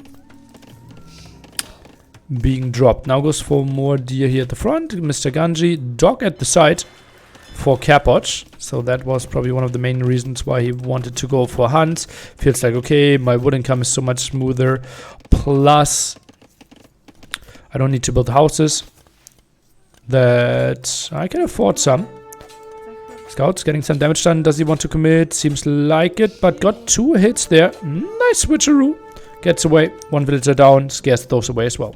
being dropped. Now goes for more deer here at the front. Mr. Ganji. Dog at the side for Capoch. So that was probably one of the main reasons why he wanted to go for hunts. Feels like, okay, my wood income is so much smoother. Plus, I don't need to build houses. That I can afford some. Scouts getting some damage done. Does he want to commit? Seems like it, but got 2 hits there. Nice switcheroo. Gets away. 1 villager down. Scares those away as well.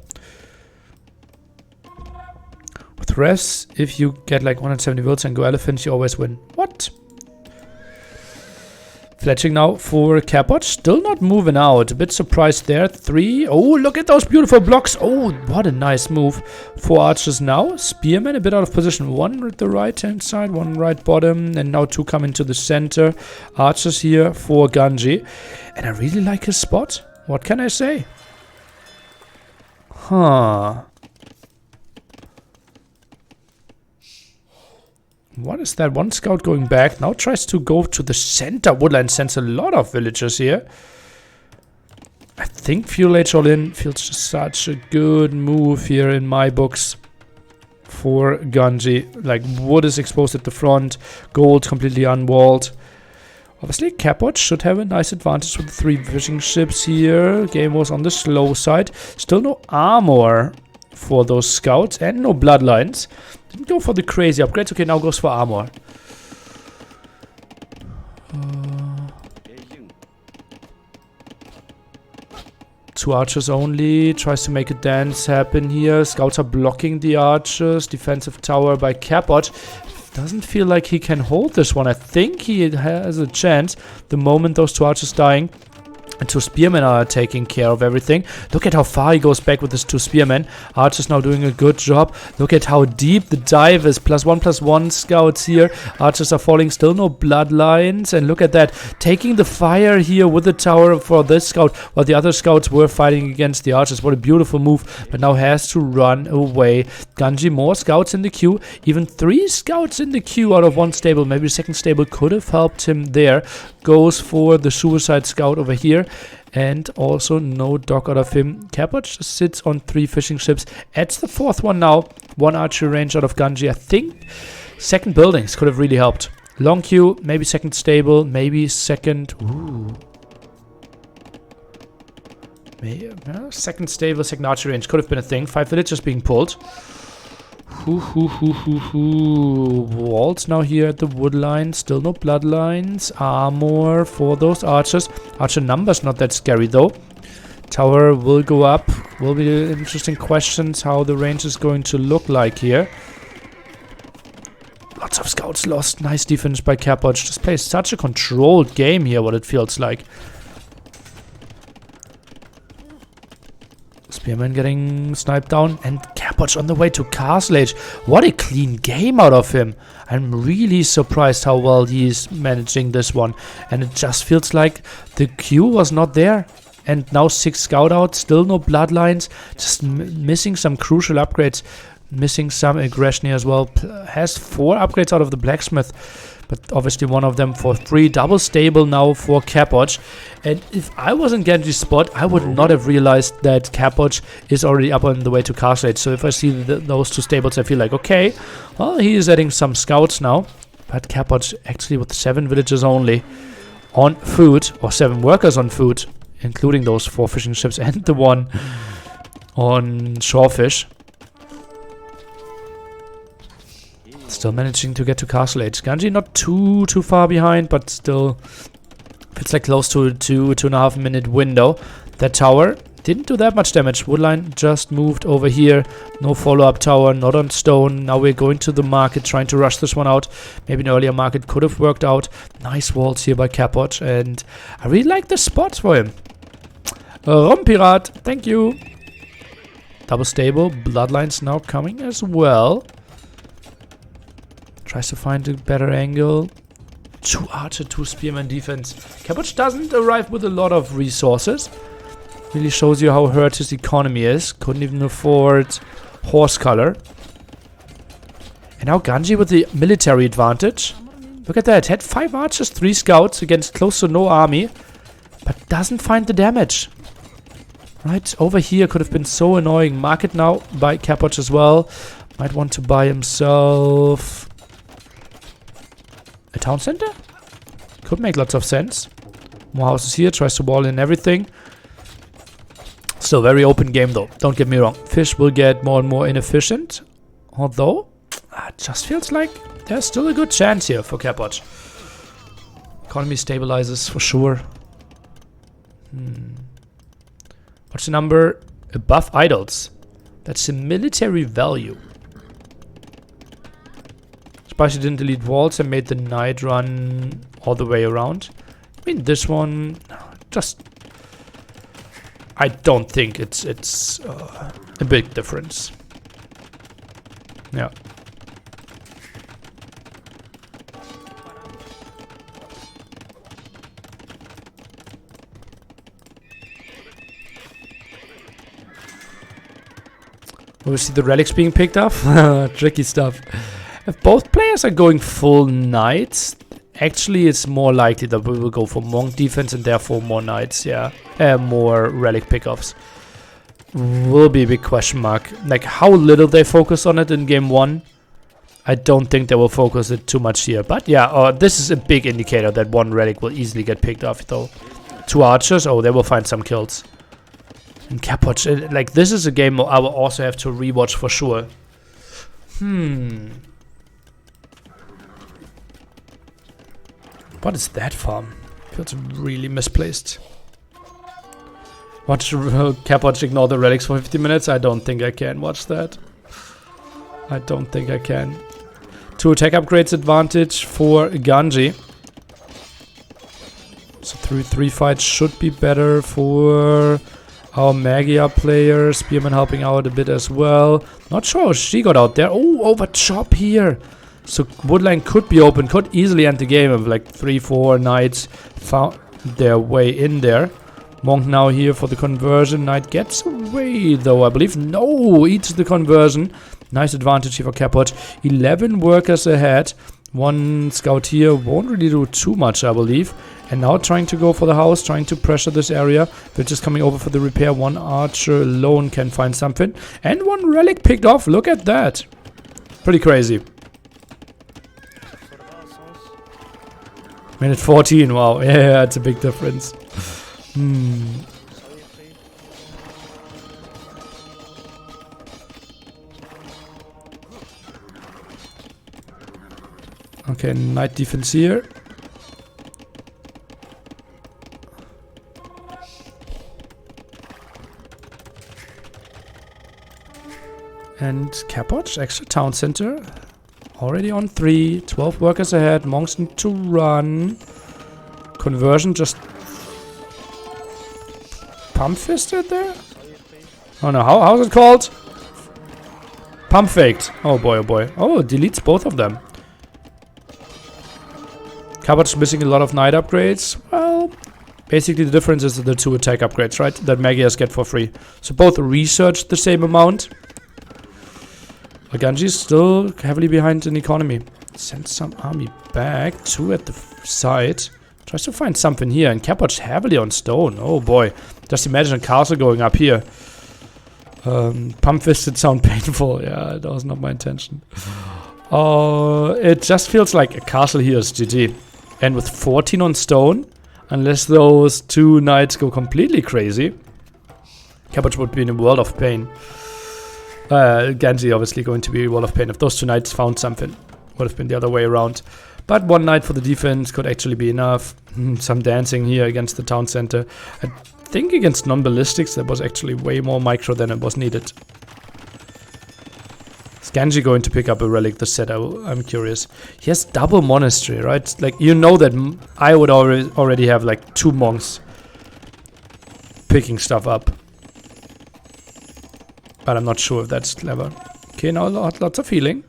With refs, if you get like 170 votes and go elephant, you always win. What? Fletching now for Capoch. Still not moving out. A bit surprised there. 3. Oh, look at those beautiful blocks. Oh, what a nice move for archers now. Spearmen a bit out of position. 1 at the right hand side, 1 right bottom, and now 2 come into the center. Archers here for Ganji. And I really like his spot. What can I say? Huh. What is that? 1 scout going back. Now tries to go to the center. Woodland sends a lot of villagers here. I think Fuel Age all in feels such a good move here in my books for Ganji. Like, wood is exposed at the front. Gold completely unwalled. Obviously, Capoch should have a nice advantage with the 3 fishing ships here. Game was on the slow side. Still no armor for those scouts and no bloodlines. Didn't go for the crazy upgrades. Okay, now goes for armor. 2 archers only. Tries to make a dance happen here. Scouts are blocking the archers. Defensive tower by Capoch. Doesn't feel like he can hold this one. I think he has a chance the moment those 2 archers dying. And 2 spearmen are taking care of everything. Look at how far he goes back with his 2 spearmen. Archer's now doing a good job. Look at how deep the dive is. +1/+1 scouts here. Archers are falling. Still no bloodlines. And look at that. Taking the fire here with the tower for this scout. While the other scouts were fighting against the archers. What a beautiful move. But now has to run away. Ganji, more scouts in the queue. Even 3 scouts in the queue out of 1 stable. Maybe the second stable could have helped him there. Goes for the suicide scout over here. And also no dock out of him. Capoch just sits on 3 fishing ships. Adds the 4th one now. 1 archery range out of Ganji. I think second buildings could have really helped. Long queue, maybe second stable, maybe second... Ooh. Maybe, second stable, second archery range could have been a thing. 5 villagers being pulled. Walls now here at the wood line. Still no bloodlines. Armor for those archers. Archer numbers not that scary though. Tower will go up. Will be interesting questions how the range is going to look like here. Lots of scouts lost. Nice defense by Capoch. Just plays such a controlled game here, what it feels like. Spearman getting sniped down, and Capoch on the way to Castle Age. What a clean game out of him. I'm really surprised how well he's managing this one. And it just feels like the queue was not there. And now 6 scout out, still no bloodlines. Just missing some crucial upgrades. Missing some aggression here as well. Has 4 upgrades out of the blacksmith. But obviously one of them for free. Double stable now for Capoch. And if I was in Genji's spot, I would not have realized that Capoch is already up on the way to Castle Age. So if I see those 2 stables, I feel like, okay, well, he is adding some scouts now. But Capoch actually with 7 villagers only on food, or 7 workers on food, including those 4 fishing ships and the one on shorefish. Still managing to get to Castle Age. Ganji not too far behind, but still it's like close to a 2.5 minute window. That tower didn't do that much damage. Woodline just moved over here. No follow-up tower, not on stone. Now we're going to the market, trying to rush this one out. Maybe an earlier market could have worked out. Nice walls here by Capoch, and I really like the spots for him. Rompirat, thank you. Double stable, bloodlines now coming as well. Tries to find a better angle. 2 archer, 2 spearman defense. Capoch doesn't arrive with a lot of resources. Really shows you how hurt his economy is. Couldn't even afford horse color. And now Ganji with the military advantage. Look at that. Had 5 archers, 3 scouts against close to no army. But doesn't find the damage. Right, over here could have been so annoying. Market now by Capoch as well. Might want to buy himself a town center? Could make lots of sense. More houses here, tries to wall in everything. Still very open game though, don't get me wrong. Fish will get more and more inefficient. Although, it just feels like there's still a good chance here for Capoch. Economy stabilizes for sure. What's the number? Above idols. That's the military value. Spicy didn't delete walls and made the night run all the way around. I mean, this one just... I don't think it's a big difference. Yeah. Obviously the relics being picked up. Tricky stuff. If both players are going full knights, actually it's more likely that we will go for monk defense and therefore more knights, yeah. More relic pickups. Will be a big question mark. Like how little they focus on it in game 1. I don't think they will focus it too much here. But yeah, this is a big indicator that 1 relic will easily get picked off though. 2 archers, oh, they will find some kills. And Capoch, like this is a game I will also have to rewatch for sure. What is that farm? Feels really misplaced. Watch Capoch ignore the relics for 50 minutes? I don't think I can watch that. I don't think I can. 2 attack upgrades advantage for Ganji. So three fights should be better for our Magia player. Spearman helping out a bit as well. Not sure how she got out there. Oh, over chop here. So woodline could be open, could easily end the game if like 3-4 knights found their way in there. Monk now here for the conversion. Knight gets away though, I believe. No, eats the conversion. Nice advantage here for Capoch. 11 workers ahead. One scout here won't really do too much, I believe. And now trying to go for the house, trying to pressure this area. They're just coming over for the repair. One archer alone can find something. And one relic picked off. Look at that. Pretty crazy. Minute 14. Wow. Yeah, it's a big difference. Okay, knight defense here. And Capoch, extra town center. Already on 3. 12 workers ahead. Monks need to run. Conversion just pump fisted there? Oh no, how's it called? Pump faked. Oh boy, oh boy. Oh, it deletes both of them. Capoch missing a lot of knight upgrades. Well, basically the difference is the 2 attack upgrades, right? That Magias get for free. So both research the same amount. Ganji is still heavily behind in economy. Send some army back. 2 at the side. Tries to find something here. And Capoch heavily on stone. Oh boy. Just imagine a castle going up here. Pump fisted sound painful. Yeah, that was not my intention. It just feels like a castle here is GG. And with 14 on stone, unless those 2 knights go completely crazy, Capoch would be in a world of pain. Ganji obviously going to be a world of pain. If those 2 knights found something, would have been the other way around. But 1 knight for the defense could actually be enough. Some dancing here against the town center. I think against non-ballistics that was actually way more micro than it was needed. Is Ganji going to pick up a relic this set? I'm curious. He has double monastery, right? Like, you know that I would already have like 2 monks picking stuff up. But I'm not sure if that's clever. Okay, now lots of healing.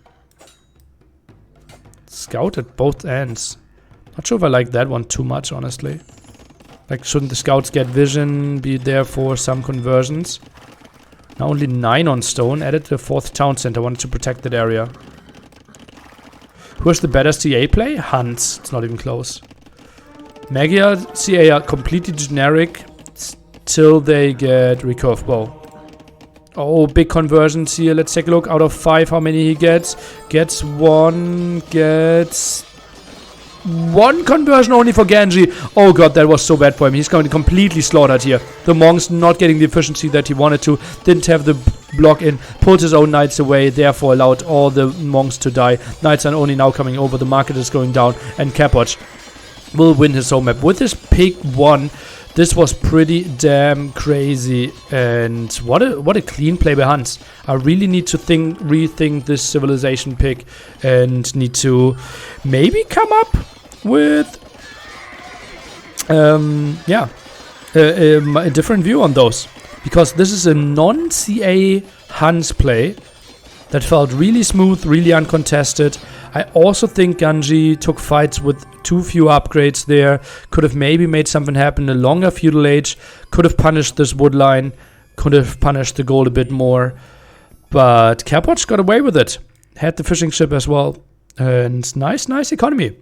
Scout at both ends. Not sure if I like that one too much, honestly. Like, shouldn't the scouts get vision, be there for some conversions? Now only 9 on stone. Added the 4th town center. Wanted to protect that area. Who has the better CA play? Hans. It's not even close. Magia CA are completely generic till they get recurve bow. Oh, big conversions here. Let's take a look. Out of 5, how many he gets? Gets 1. Gets 1 conversion only for Ganji. Oh god, that was so bad for him. He's going to be completely slaughtered here. The monks not getting the efficiency that he wanted to. Didn't have the block in. Pulled his own knights away. Therefore allowed all the monks to die. Knights are only now coming over. The market is going down. And Capoch will win his home map. With his pick 1... This was pretty damn crazy, and what a clean play by Hans. I really need to rethink this civilization pick, and need to maybe come up with a different view on those, because this is a non-CA Hans play that felt really smooth, really uncontested. I also think Ganji took fights with too few upgrades there. Could have maybe made something happen. A longer feudal age. Could have punished this wood line. Could have punished the gold a bit more. But Capoch got away with it. Had the fishing ship as well. And nice economy.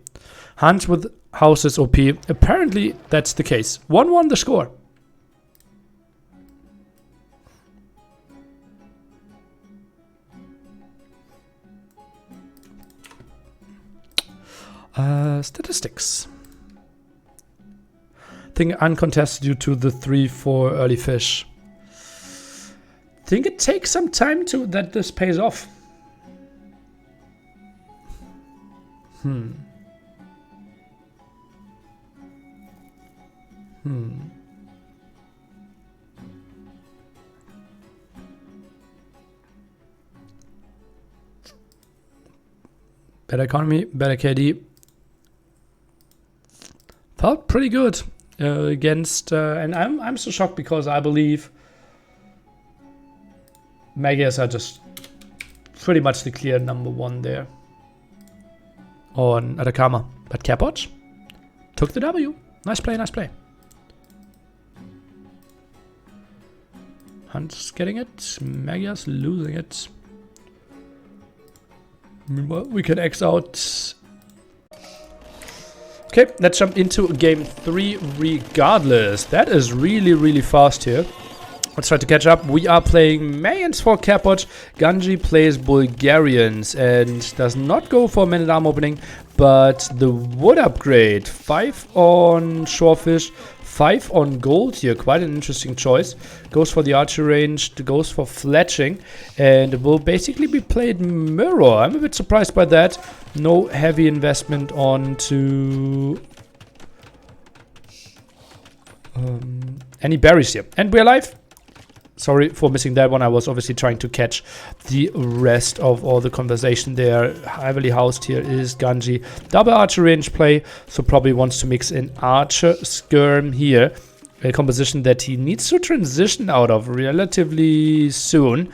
Hans with houses OP. Apparently that's the case. 1-1 the score. Statistics. Think uncontested due to the 3-4 early fish. Think it takes some time that this pays off. Better economy, better KD. Felt pretty good. against... and I'm so shocked because I believe Magyars are just pretty much the clear number 1 there on Atacama. But Capoch took the W. Nice play, nice play. Hunt's getting it. Magyars losing it. Meanwhile, we can X out. Okay, let's jump into game 3 regardless. That is really, really fast here. Let's try to catch up. We are playing Mayans for Capoch. Ganji plays Bulgarians and does not go for a man-at-arm opening, but the wood upgrade. 5 on Shorefish, 5 on gold here. Quite an interesting choice. Goes for the archer range, goes for fletching, and it will basically be played mirror. I'm a bit surprised by that. No heavy investment onto any berries here. And we're live. Sorry for missing that one. I was obviously trying to catch the rest of all the conversation there. Heavily housed here is Ganji. Double archer range play, so probably wants to mix in archer skirm here. A composition that he needs to transition out of relatively soon,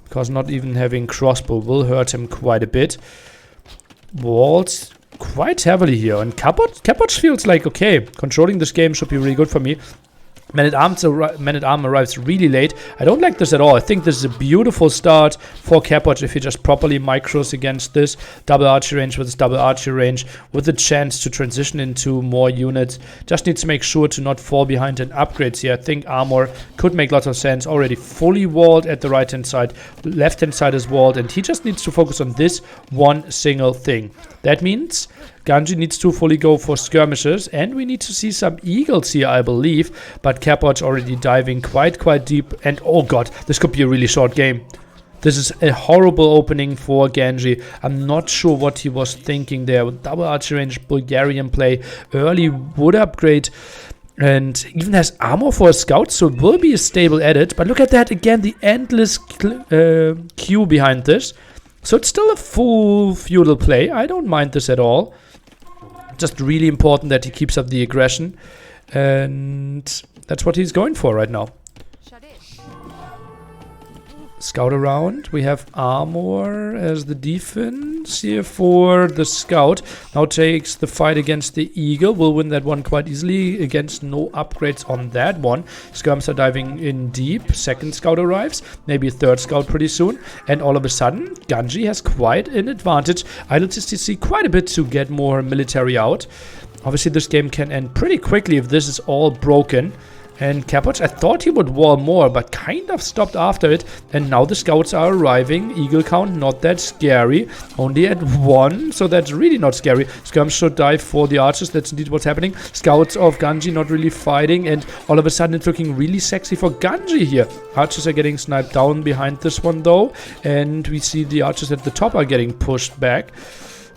because not even having crossbow will hurt him quite a bit. Walls quite heavily here, and Capoch feels like, okay, controlling this game should be really good for me. Man-at-Arm arrives really late. I don't like this at all. I think this is a beautiful start for Capoch if he just properly micros against this. Double archer range with his double archer range with a chance to transition into more units. Just needs to make sure to not fall behind in upgrades here. I think armor could make lots of sense. Already fully walled at the right-hand side. Left-hand side is walled, and he just needs to focus on this one single thing. That means Ganji needs to fully go for skirmishes, and we need to see some eagles here, I believe. But Capoch already diving quite deep, and oh god, this could be a really short game. This is a horrible opening for Ganji. I'm not sure what he was thinking there. With double archer range, Bulgarian play, early wood upgrade, and even has armor for a scout, so it will be a stable edit. But look at that again, the endless queue behind this. So it's still a full feudal play. I don't mind this at all. Just really important that he keeps up the aggression, and that's what he's going for right now. Scout around. We have armor as the defense here for the scout. Now takes the fight against the eagle. Will win that one quite easily against no upgrades on that one. Skirms are diving in deep. Second scout arrives. Maybe a third scout pretty soon. And all of a sudden, Ganji has quite an advantage. Idle TCC quite a bit to get more military out. Obviously, this game can end pretty quickly if this is all broken. And Capoch, I thought he would wall more, but kind of stopped after it. And now the scouts are arriving. Eagle count, not that scary. Only at 1, so that's really not scary. Skirms should dive for the archers. That's indeed what's happening. Scouts of Ganji not really fighting. And all of a sudden it's looking really sexy for Ganji here. Archers are getting sniped down behind this one though. And we see the archers at the top are getting pushed back.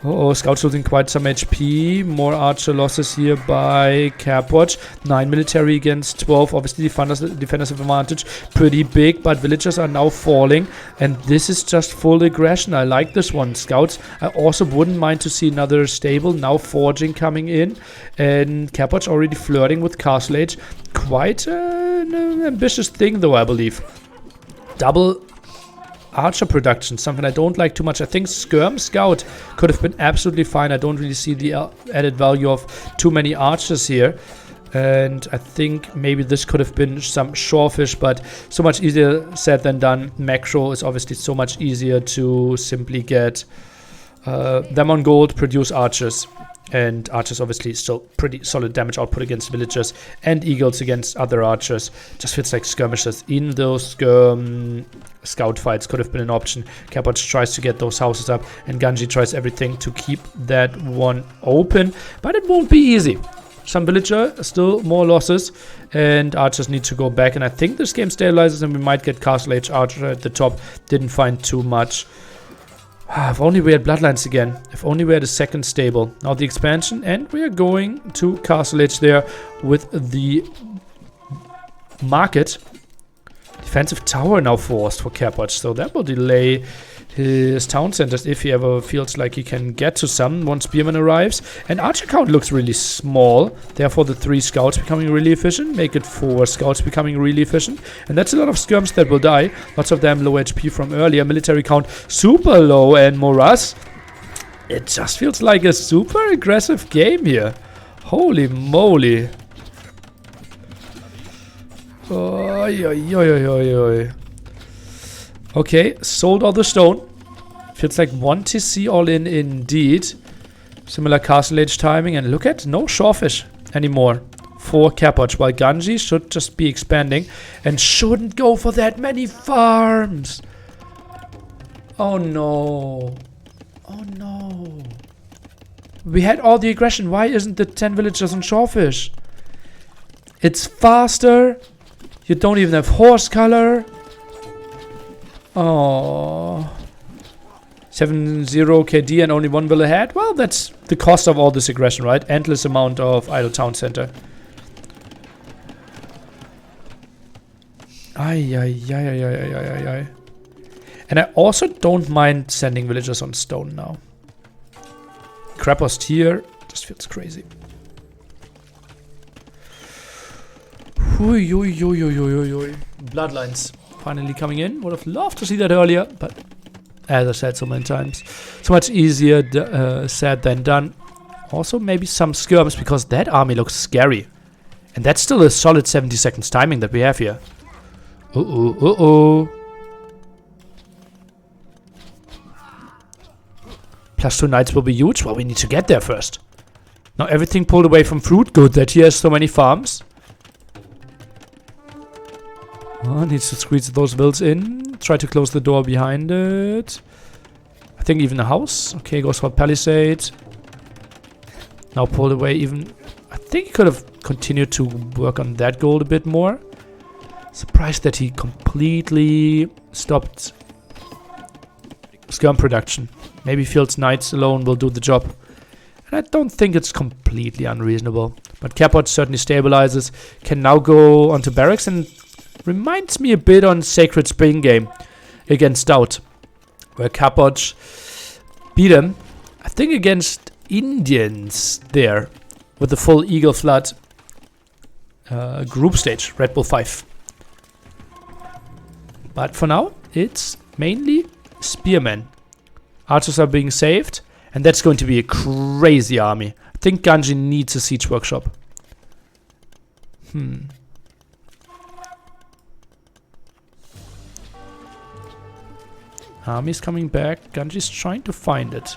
Uh-oh, Scout's losing quite some HP. More archer losses here by Capoch. 9 military against 12. Obviously, defenders have advantage. Pretty big, but villagers are now falling. And this is just full aggression. I like this one. Scouts, I also wouldn't mind to see another stable. Now forging coming in. And Capoch already flirting with Castle Age. Quite an ambitious thing, though, I believe. Double archer production, something I don't like too much. I think Skirm Scout could have been absolutely fine. I don't really see the added value of too many archers here. And I think maybe this could have been some shorefish, but so much easier said than done. Macro is obviously so much easier to simply get them on gold, produce archers. And archers obviously still pretty solid damage output against villagers, and eagles against other archers. Just feels like skirmishes in those scout fights could have been an option. Capoch tries to get those houses up, and Ganji tries everything to keep that one open, but it won't be easy. Some villager, still more losses, and archers need to go back. And I think this game stabilizes, and we might get Castle Age archer at the top. Didn't find too much. If only we had Bloodlines again. If only we had a second stable. Now the expansion, and we are going to Castle Age there with the market. Defensive tower now forced for Capoch, so that will delay his town centers if he ever feels like he can get to some once Spearman arrives. And archer count looks really small, therefore the 3 scouts becoming really efficient, make it 4 scouts becoming really efficient. And that's a lot of skirms that will die, lots of them low HP from earlier, military count super low, and Moraz, it just feels like a super aggressive game here. Holy moly. Oi, oi, oi, oi, oi. Okay, sold all the stone. Feels like 1 TC all in indeed. Similar castle age timing. And look at no shorefish anymore for Capoch. While Ganji should just be expanding and shouldn't go for that many farms. Oh no. Oh no. We had all the aggression. Why isn't the 10 villagers on shorefish? It's faster. You don't even have horse color. Oh, 7-0 KD and only 1 will ahead. Well, that's the cost of all this aggression, right? Endless amount of idle town center. Ay, ay, ay, ay, ay, ay, ay, ay. And I also don't mind sending villagers on stone now. Krapost here just feels crazy. Hui, hui, hui, hui, hui, hui. Bloodlines finally coming in. Would have loved to see that earlier, but as I said so many times, so much easier said than done. Also maybe some skirms, because that army looks scary. And that's still a solid 70 seconds timing that we have here. Uh-oh, uh-oh. +2 knights will be huge. Well, we need to get there first. Now everything pulled away from fruit. Good that he has so many farms. Oh, needs to squeeze those vills in. Try to close the door behind it. I think even a house. Okay, goes for palisade. Now pulled away even. I think he could have continued to work on that goal a bit more. Surprised that he completely stopped skirm production. Maybe Field's knights alone will do the job. And I don't think it's completely unreasonable. But Capoch certainly stabilizes. Can now go onto barracks and reminds me a bit on Sacred Spring game against DauT, where Capoch beat him, I think, against Indians there with the full Eagle Flood group stage, Red Bull 5. But for now, it's mainly spearmen. Archers are being saved, and that's going to be a crazy army. I think Ganji needs a siege workshop. Army's coming back. Ganji's trying to find it.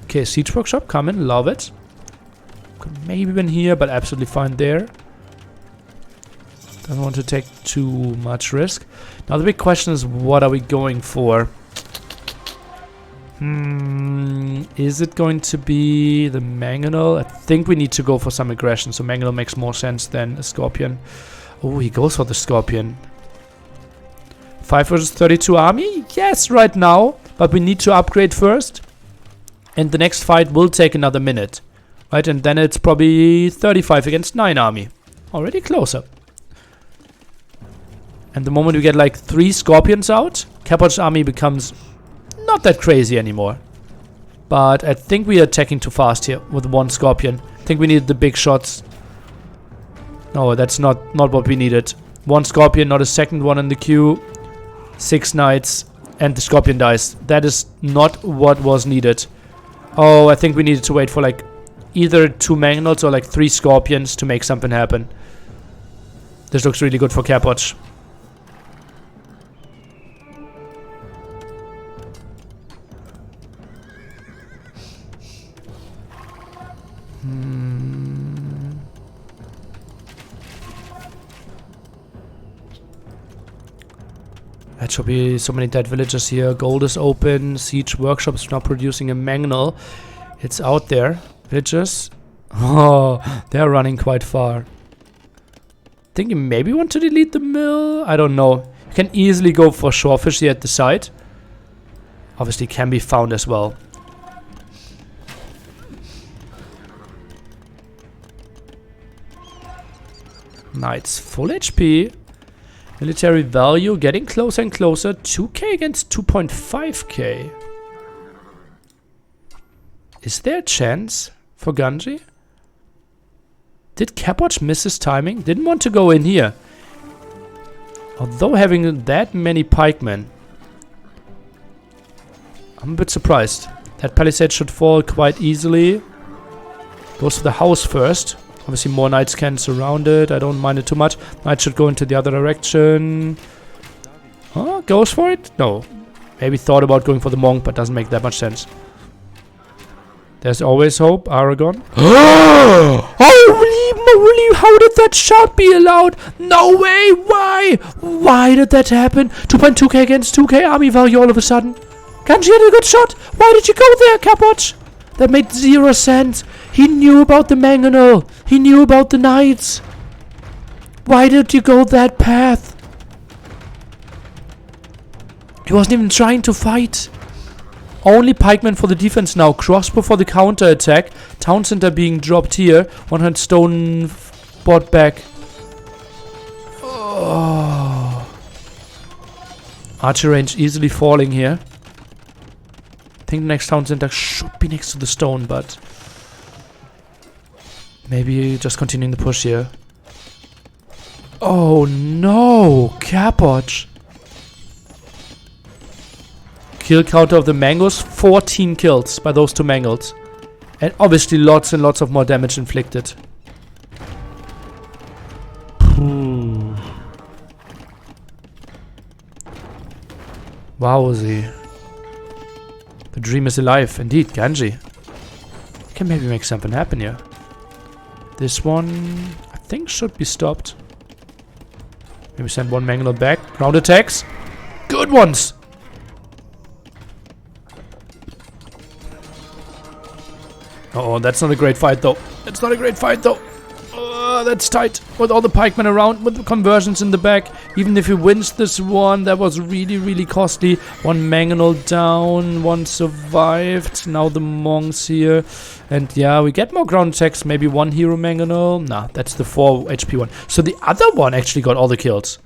Okay, siege workshop coming. Love it. Could maybe been here, but absolutely fine there. Don't want to take too much risk. Now the big question is, what are we going for? Is it going to be the Mangonel? I think we need to go for some aggression, so Mangonel makes more sense than a Scorpion. Oh, he goes for the Scorpion. 5 versus 32 army? Yes, right now. But we need to upgrade first. And the next fight will take another minute. Right, and then it's probably 35 against 9 army. Already closer. And the moment we get like 3 Scorpions out, Capoch's army becomes not that crazy anymore. But I think we are attacking too fast here with 1 Scorpion. I think we need the big shots. No, that's not what we needed. 1 Scorpion, not a second one in the queue. 6 knights, and the Scorpion dies. That is not what was needed. Oh, I think we needed to wait for like either 2 Mangonels or like 3 Scorpions to make something happen. This looks really good for Capoch. That should be so many dead villagers here. Gold is open. Siege Workshop is now producing a Mangonel. It's out there. Villagers. Oh, they're running quite far. Think you maybe want to delete the mill? I don't know. You can easily go for shorefish here at the side. Obviously can be found as well. Knights full HP. Military value getting closer and closer. 2k against 2.5k. Is there a chance for Ganji? Did Capoch miss his timing? Didn't want to go in here. Although having that many pikemen, I'm a bit surprised. That palisade should fall quite easily. Goes to the house first. Obviously more knights can surround it. I don't mind it too much. Knights should go into the other direction. Huh? Goes for it? No. Maybe thought about going for the monk, but doesn't make that much sense. There's always hope. Aragon. Holy moly! How did that shot be allowed? No way! Why? Why did that happen? 2.2k against 2k army value all of a sudden. Ganji had a good shot. Why did you go there, Capoch? That made 0 sense. He knew about the mangonel. He knew about the knights. Why did you go that path? He wasn't even trying to fight. Only pikemen for the defense now. Crossbow for the counter attack. Town center being dropped here. 100 stone bought back. Oh. Archer range easily falling here. I think the next town center should be next to the stone, but maybe just continuing the push here. Oh no, Capoch. Kill counter of the mangoes, 14 kills by those two mangoes. And obviously lots and lots of more damage inflicted. Wowzy. The dream is alive, indeed, Ganji. Can maybe make something happen here. This one, I think, should be stopped. Maybe send one Mangonel back. Ground attacks. Good ones! Oh, that's not a great fight, though. That's not a great fight, though. That's tight. With all the pikemen around, with the conversions in the back. Even if he wins this one, that was really, really costly. One Mangonel down, one survived. Now the monks here. And yeah, we get more ground attacks. Maybe one hero Mangonel. Nah, that's the 4 HP one. So the other one actually got all the kills.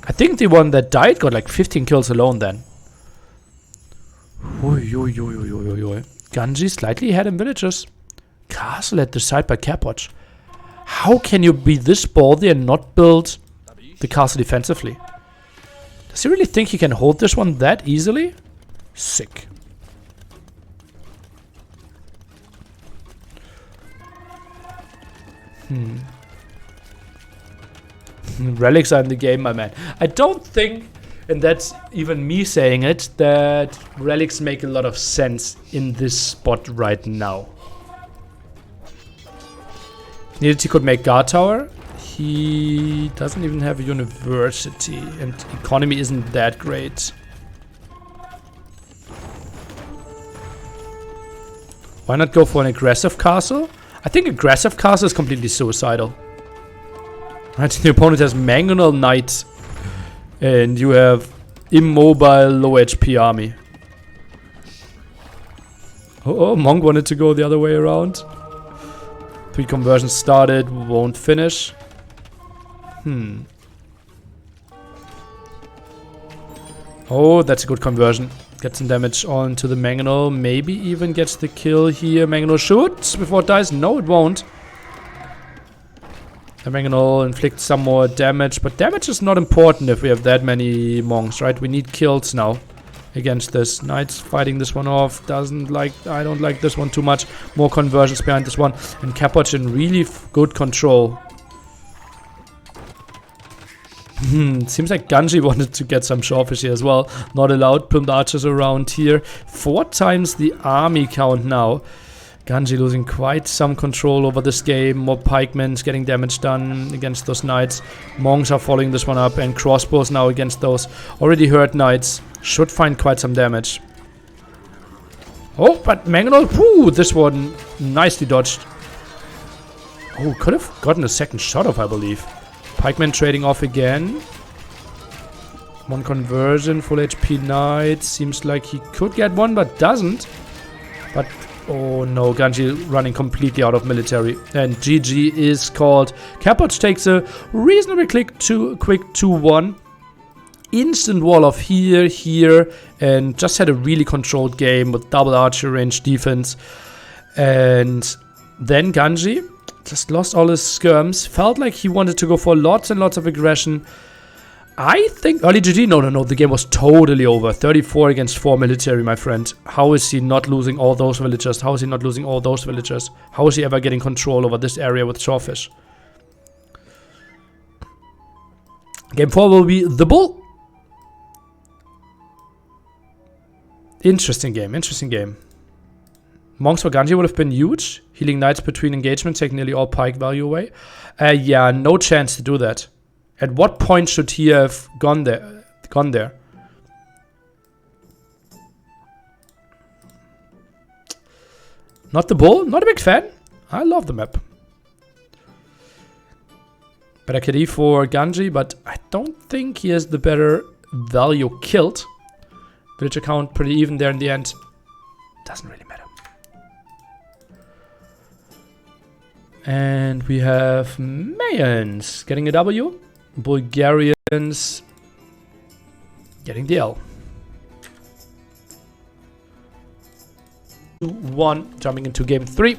I think the one that died got like 15 kills alone then. Ganji slightly ahead in villagers. Castle at the side by Capoch. How can you be this ballsy and not build the castle defensively? Does he really think he can hold this one that easily? Sick. Relics are in the game, my man. I don't think, and that's even me saying it, that relics make a lot of sense in this spot right now. Needed he could make guard tower. He doesn't even have a university, and economy isn't that great. Why not go for an aggressive castle? I think aggressive castle is completely suicidal. Right, the opponent has Mangonel knights, and you have immobile low HP army. Oh, Monk wanted to go the other way around. 3 conversions started, won't finish. Oh, that's a good conversion. Get some damage onto the Mangonel. Maybe even gets the kill here. Mangonel shoots before it dies. No, it won't. The Mangonel inflicts some more damage, but damage is not important if we have that many monks, right? We need kills now against this. Knights fighting this one off. I don't like this one too much. More conversions behind this one. And Capoch in really good control. Seems like Ganji wanted to get some shawfish here as well. Not allowed. Pinned archers around here. 4 times the army count now. Ganji losing quite some control over this game. More pikemen getting damage done against those knights. Monks are following this one up. And crossbows now against those already hurt knights. Should find quite some damage. Oh, but Mangonel, whoo, this one nicely dodged. Oh, could have gotten a second shot off, I believe. Pikemen trading off again. One conversion, full HP knight. Seems like he could get one, but doesn't. But Oh no, Ganji running completely out of military. And GG is called. Capoch takes a reasonably quick 2-1. Instant wall of here, and just had a really controlled game with double archer range defense. And then Ganji just lost all his skirms. Felt like he wanted to go for lots and lots of aggression. I think early GG. No. The game was totally over. 34 against 4 military, my friend. How is he not losing all those villagers? How is he not losing all those villagers? How is he ever getting control over this area with Shawfish? Game 4 will be the Bull. Interesting game. Monks for Ganji would have been huge. Healing knights between engagements, take nearly all pike value away. Yeah, no chance to do that. At what point should he have gone there? Not the Bull. Not a big fan. I love the map. Better KD for Ganji, but I don't think he has the better value killed. Villager count pretty even there in the end. Doesn't really matter. And we have Mayans getting a W. Bulgarians getting the L. 2-1, jumping into game 3.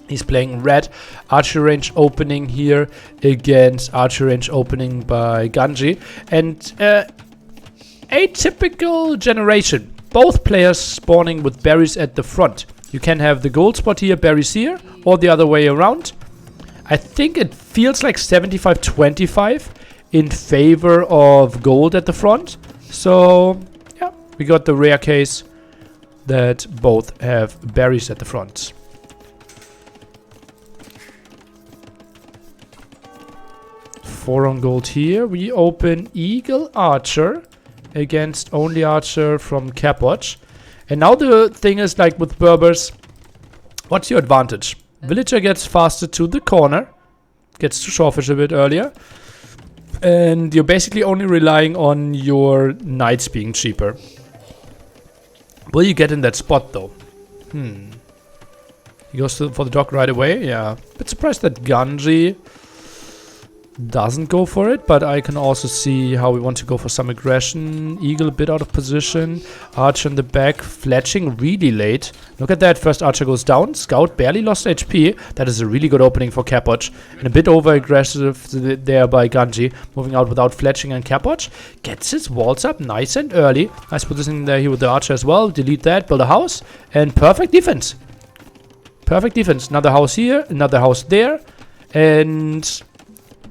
He's playing red. Archer range opening here against archer range opening by Ganji. And atypical generation. Both players spawning with berries at the front. You can have the gold spot here, berries here, or the other way around. I think it feels like 75-25 in favor of gold at the front. So, yeah, we got the rare case that both have berries at the front. Four on gold here. We open Eagle Archer against only Archer from Capoch. And now the thing is, like with Berbers, what's your advantage? Villager gets faster to the corner, gets to Shawfish a bit earlier, and you're basically only relying on your knights being cheaper. Will you get in that spot though? He goes for the dock right away. Yeah, bit surprised that Ganji doesn't go for it, but I can also see how we want to go for some aggression. Eagle a bit out of position. Archer in the back, fletching really late. Look at that, first Archer goes down. Scout barely lost HP. That is a really good opening for Capoch. And a bit over aggressive there by Ganji. Moving out without fletching, and Capoch gets his walls up nice and early. Nice positioning there here with the Archer as well. Delete that, build a house, and perfect defense. Perfect defense. Another house here, another house there, and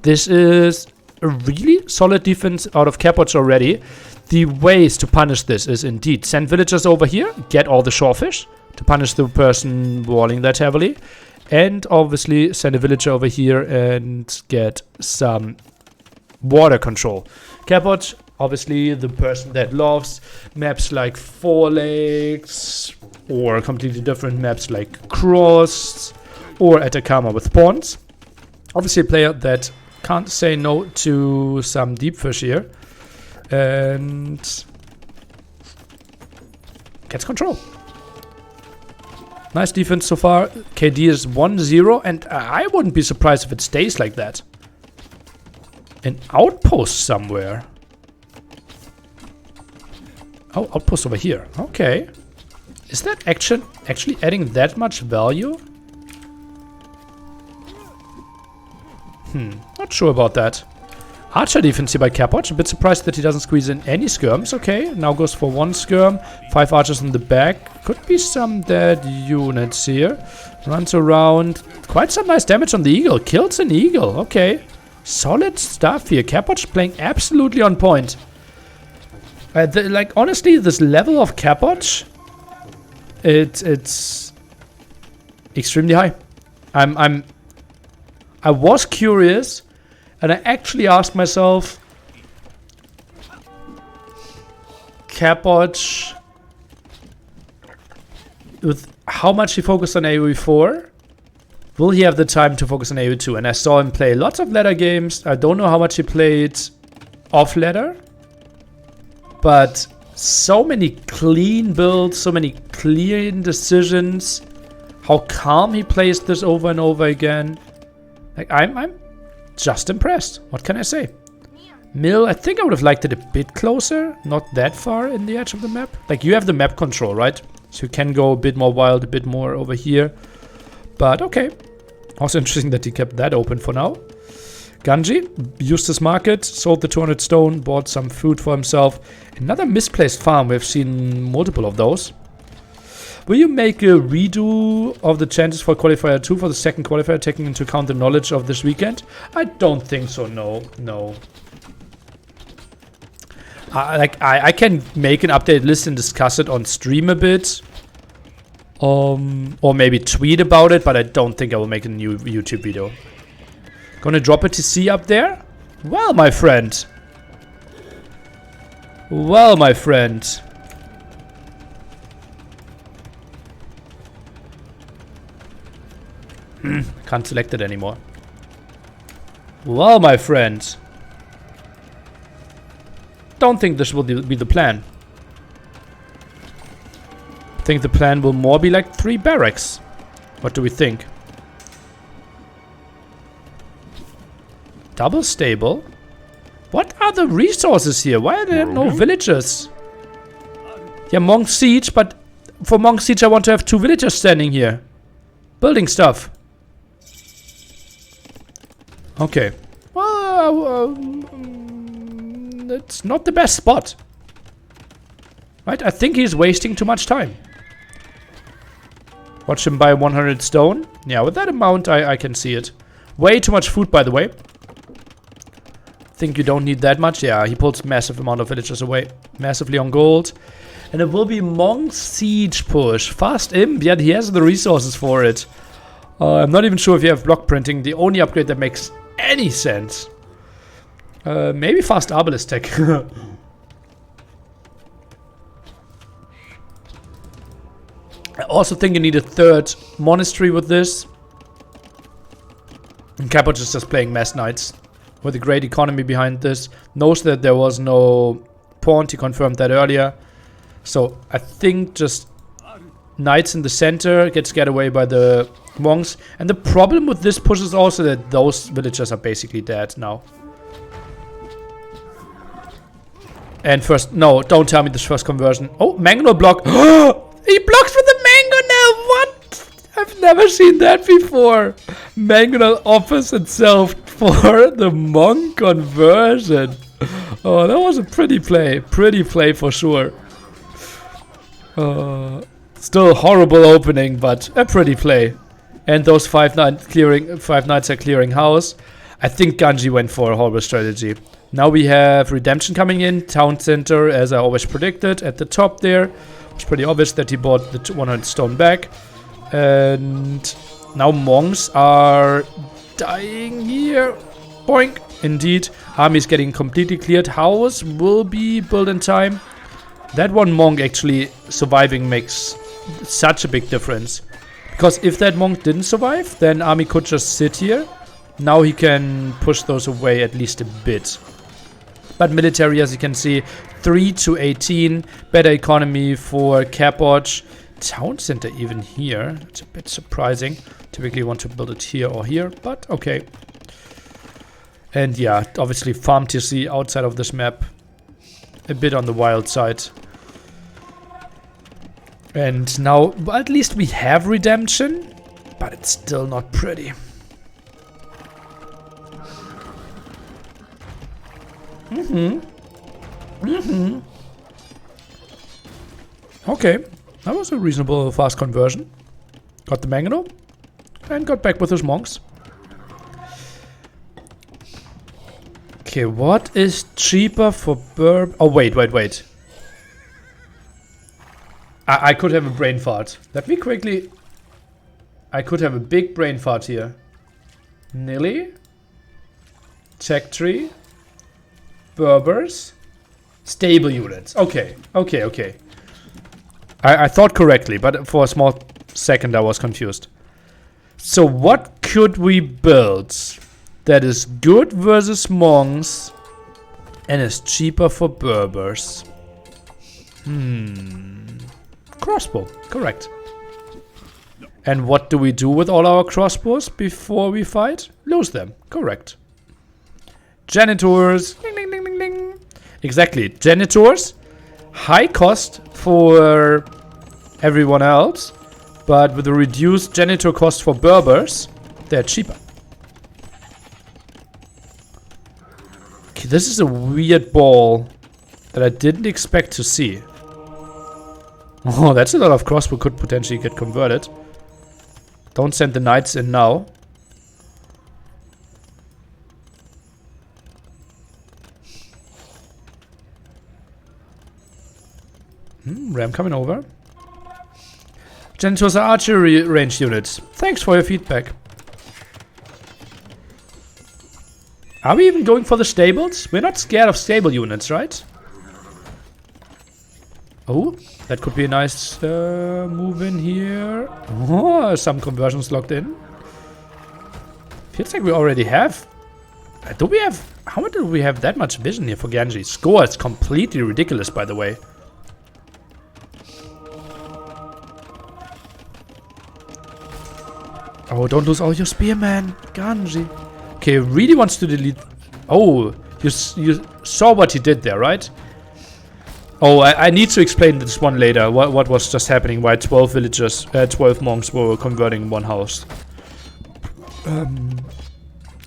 this is a really solid defense out of Capoch already. The ways to punish this is indeed send villagers over here, get all the Shawfish to punish the person walling that heavily, and obviously send a villager over here and get some water control. Capoch, obviously the person that loves maps like Four Lakes, or completely different maps like Cross, or Atacama with pawns. Obviously a player that can't say no to some deep fish here, and gets control. Nice defense so far. KD is 1-0, and I wouldn't be surprised if it stays like that. An outpost somewhere. Oh, outpost over here. Okay. Is that actually adding that much value? Not sure about that. Archer defense here by Capoch. A bit surprised that he doesn't squeeze in any skirms. Okay, now goes for one skirm. 5 archers in the back. Could be some dead units here. Runs around. Quite some nice damage on the eagle. Kills an eagle. Okay. Solid stuff here. Capoch playing absolutely on point. Like, honestly, this level of Capoch, it's extremely high. I was curious, and I actually asked myself, Capoch, with how much he focused on AoE 4, will he have the time to focus on AoE 2? And I saw him play lots of ladder games. I don't know how much he played off ladder, but so many clean builds, so many clean decisions. how calm he plays this over and over again. Like, I'm just impressed. What can I say? Mill, I think I would have liked it a bit closer. Not that far in the edge of the map. Like, you have the map control, right? So you can go a bit more wild, a bit more over here. But okay. Also interesting that he kept that open for now. Ganji used his market, sold the 200 stone, bought some food for himself. Another misplaced farm. We've seen multiple of those. Will you make a redo of the chances for qualifier 2 for the second qualifier, taking into account the knowledge of this weekend? I don't think so, no. I can make an updated list and discuss it on stream a bit. Or maybe tweet about it, but I don't think I will make a new YouTube video. Gonna drop a TC up there? Well, my friend. Well, my friend. Can't select it anymore. Well, my friend. Don't think this will be the plan. I think the plan will more be like 3 barracks. What do we think? Double stable? What are the resources here? Why are there no villagers? Yeah, Monk Siege, but for Monk Siege I want to have 2 villagers standing here. Building stuff. Okay. Well, it's not the best spot. Right? I think he's wasting too much time. Watch him buy 100 stone. Yeah, with that amount, I can see it. Way too much food, by the way. Think you don't need that much? Yeah, he pulls massive amount of villagers away. Massively on gold. And it will be Monk Siege push. Fast Imp. Yeah, he has the resources for it. I'm not even sure if you have block printing. The only upgrade that makes any sense. Maybe fast Arbalest tech. I also think you need a 3rd monastery with this. And Capoch is just playing Mass Knights. With a great economy behind this. Knows that there was no pawn. He confirmed that earlier. So I think just Knights in the center gets get away by the monks. And the problem with this push is also that those villagers are basically dead now. And first, no, don't tell me this first conversion. Oh, Mangonel block. He blocks with the Mangonel. What? I've never seen that before. Mangonel offers itself for the monk conversion. Oh, that was a pretty play. Pretty play for sure. Still a horrible opening, but a pretty play. And those 5 knights are clearing house. I think Ganji went for a horrible strategy. Now we have Redemption coming in. Town center, as I always predicted, at the top there. It's pretty obvious that he bought the 100 stone back. And now monks are dying here. Boink. Indeed. Army is getting completely cleared. House will be built in time. That one monk actually surviving makes such a big difference. Because if that monk didn't survive, then army could just sit here. Now he can push those away at least a bit. But military, as you can see, 3 to 18. Better economy for Capoch. Town center even here. It's a bit surprising. Typically you want to build it here or here, but okay. And yeah, obviously farm TC outside of this map. A bit on the wild side. And now, at least we have redemption, but it's still not pretty. Okay, that was a reasonable fast conversion. Got the Mangonel and got back with his monks. Okay, what is cheaper for Burb? Oh, wait. I could have a brain fart. Let me quickly... I could have a big brain fart here. Nilly. Tech tree. Berbers. Stable units. Okay. I thought correctly, but for a small second I was confused. So what could we build that is good versus monks and is cheaper for Berbers? Crossbow, correct. And what do we do with all our crossbows before we fight? Lose them. Correct. Janitors. Ding, ding, ding, ding, ding. Exactly. Janitors. High cost for everyone else. But with a reduced janitor cost for Berbers, they're cheaper. Okay, this is a weird ball that I didn't expect to see. Oh, that's a lot of crossbow could potentially get converted. Don't send the knights in now. Ram coming over. Janitors are archery range units. Thanks for your feedback. Are we even going for the stables? We're not scared of stable units, right? Oh, that could be a nice move in here. Oh, some conversions locked in. Feels like we already have. Do we have... How much do we have that much vision here for Ganji? Score is completely ridiculous, by the way. Oh, don't lose all your spearmen, Ganji. Okay, really wants to delete... Oh, you saw what he did there, right? Oh, I need to explain this one later. What was just happening? Why 12 villagers, 12 monks were converting one house.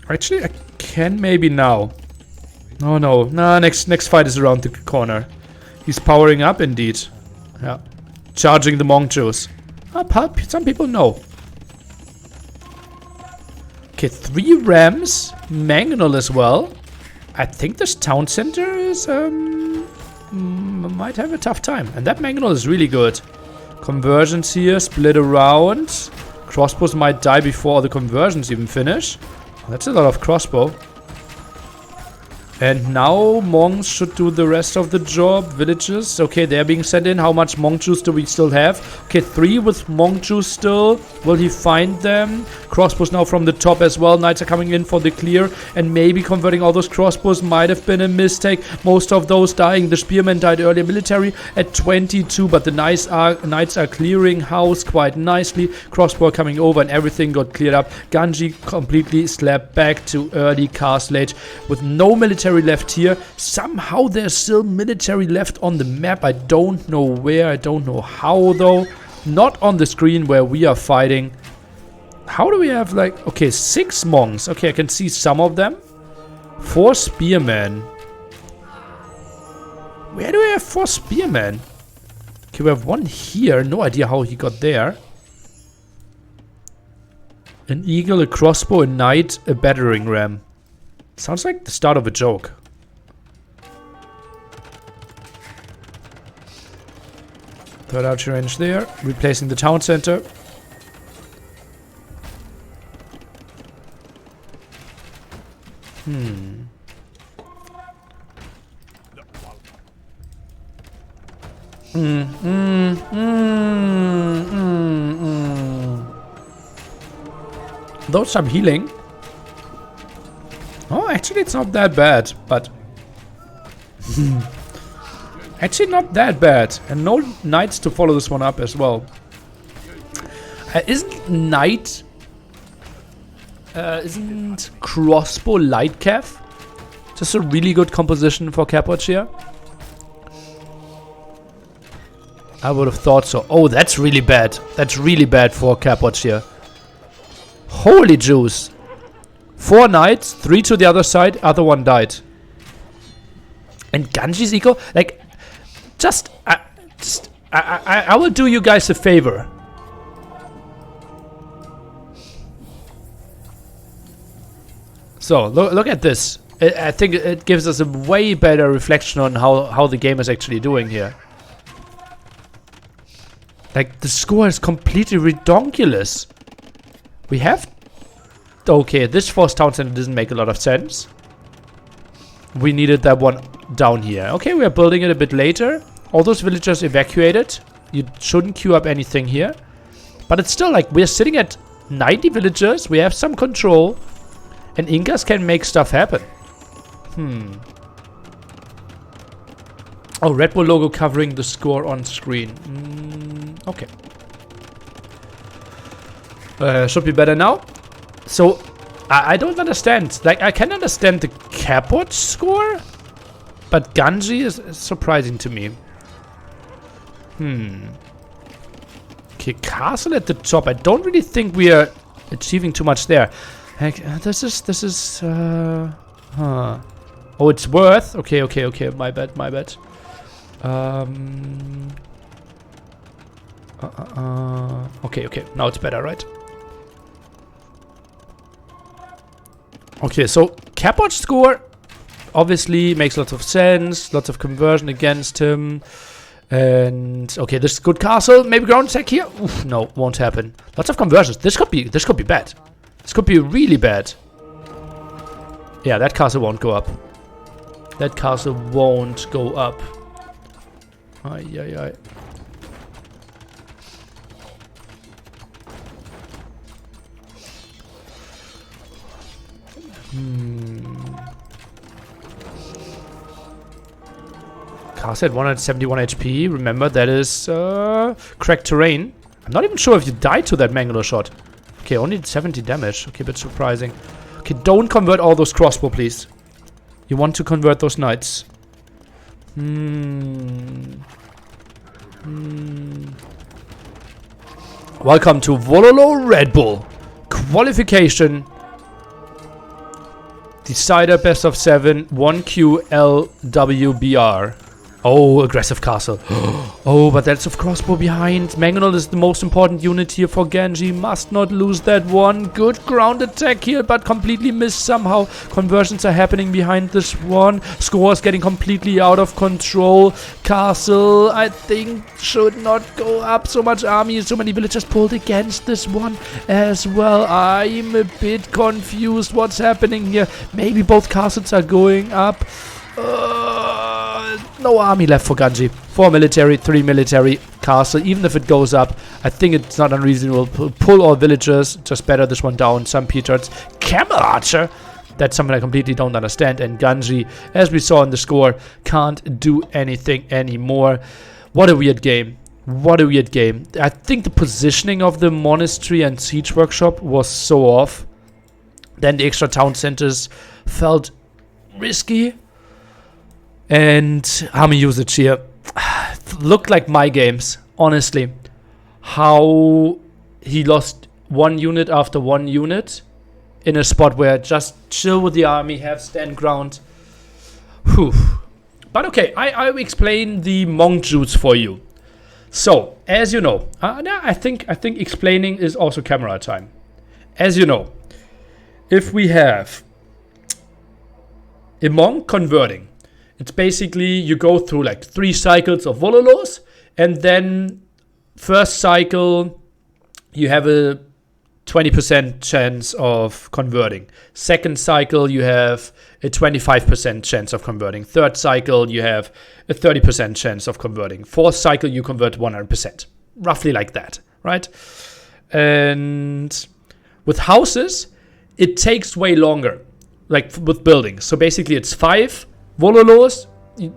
Actually, I can maybe now. Oh no, nah. Next fight is around the corner. He's powering up, indeed. Yeah, charging the monk juice. Some people know. Okay, 3 rams, mangonel as well. I think this town center is might have a tough time, and that mangonel is really good. Conversions here, split around. Crossbows might die before the conversions even finish. That's a lot of crossbow. And now monks should do the rest of the job. Villages, okay, they're being sent in. How much monk juice do we still have? Okay, 3 with monk juice still. Will he find them? Crossbows now from the top as well. Knights are coming in for the clear, and maybe converting all those crossbows might have been a mistake. Most of those dying. The spearmen died earlier. Military at 22, but the knights are clearing house quite nicely. Crossbow coming over, and everything got cleared up. Ganji completely slapped back to early castle age with no military left here. Somehow there's still military left on the map. I don't know where, I don't know how though. Not on the screen where we are fighting. How do we have like... Okay, 6 monks. Okay, I can see some of them. 4 spearmen. Where do we have 4 spearmen? Okay, we have 1 here. No idea how he got there. An eagle, a crossbow, a knight, a battering ram. Sounds like the start of a joke. Third archer range there. Replacing the town center. Though some healing. Oh, actually it's not that bad, but... actually not that bad. And no knights to follow this one up as well. Isn't crossbow light cav just a really good composition for Capoch here? I would have thought so. Oh, that's really bad. That's really bad for Capoch here. Holy juice. 4 knights, 3 to the other side, other one died. And Ganji's eco, like, I will do you guys a favor. So, look at this. I think it gives us a way better reflection on how the game is actually doing here. Like, the score is completely redonkulous. We have... Okay, this forced town center doesn't make a lot of sense. We needed that one down here. Okay, we are building it a bit later. All those villagers evacuated. You shouldn't queue up anything here. But it's still like, we're sitting at 90 villagers. We have some control. And Incas can make stuff happen. Oh, Red Bull logo covering the score on screen. Okay. Should be better now. So, I don't understand. Like, I can understand the Capoch score, but Ganji is surprising to me. Okay, castle at the top. I don't really think we are achieving too much there. Like, this is, huh. Oh, it's worth. Okay. My bad. Okay. Now it's better, right? Okay, so Capoch score obviously makes lots of sense. Lots of conversion against him. And okay, this is good castle. Maybe ground attack here. Oof, no, won't happen. Lots of conversions. This could be bad. This could be really bad. Yeah, that castle won't go up. That castle won't go up. Ay. Castle at 171 HP. Remember, that is cracked terrain. I'm not even sure if you died to that Mangalore shot. Okay, only 70 damage. Okay, a bit surprising. Okay, don't convert all those crossbow, please. You want to convert those knights. Welcome to Wololo Red Bull. Qualification. Decider best of 7. 1QLWBR. Oh, aggressive castle. Oh, but that's of crossbow behind. Mangonel is the most important unit here for Ganji. Must not lose that one. Good ground attack here, but completely missed somehow. Conversions are happening behind this one. Scores getting completely out of control. Castle, I think, should not go up. So much army, so many villagers pulled against this one as well. I'm a bit confused what's happening here. Maybe both castles are going up. No army left for Ganji. 4 military, 3 military. Castle, even if it goes up, I think it's not unreasonable. Pull all villagers, just better this one down. Some Petards. Camel Archer? That's something I completely don't understand. And Ganji, as we saw in the score, can't do anything anymore. What a weird game. What a weird game. I think the positioning of the monastery and siege workshop was so off. Then the extra town centers felt risky. And army usage here looked like my games, honestly. How he lost one unit after one unit in a spot where just chill with the army, have stand ground. Whew. But okay, I'll explain the monk juice for you. So, as you know, I think explaining is also camera time. As you know, if we have a monk converting, it's basically you go through like 3 cycles of Wololos, and then first cycle you have a 20% chance of converting. Second cycle you have a 25% chance of converting. Third cycle you have a 30% chance of converting. Fourth cycle you convert 100%. Roughly like that, right? And with houses, it takes way longer, like with buildings. So basically it's 5 Wololos,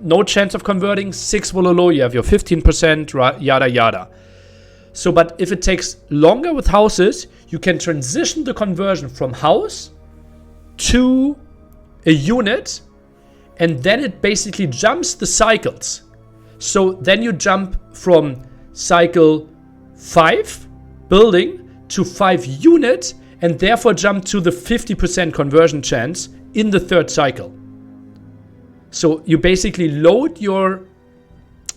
no chance of converting. 6 Wololo, you have your 15%, yada yada. So, but if it takes longer with houses, you can transition the conversion from house to a unit, and then it basically jumps the cycles. So then you jump from cycle 5 building to 5 unit, and therefore jump to the 50% conversion chance in the third cycle. So you basically load your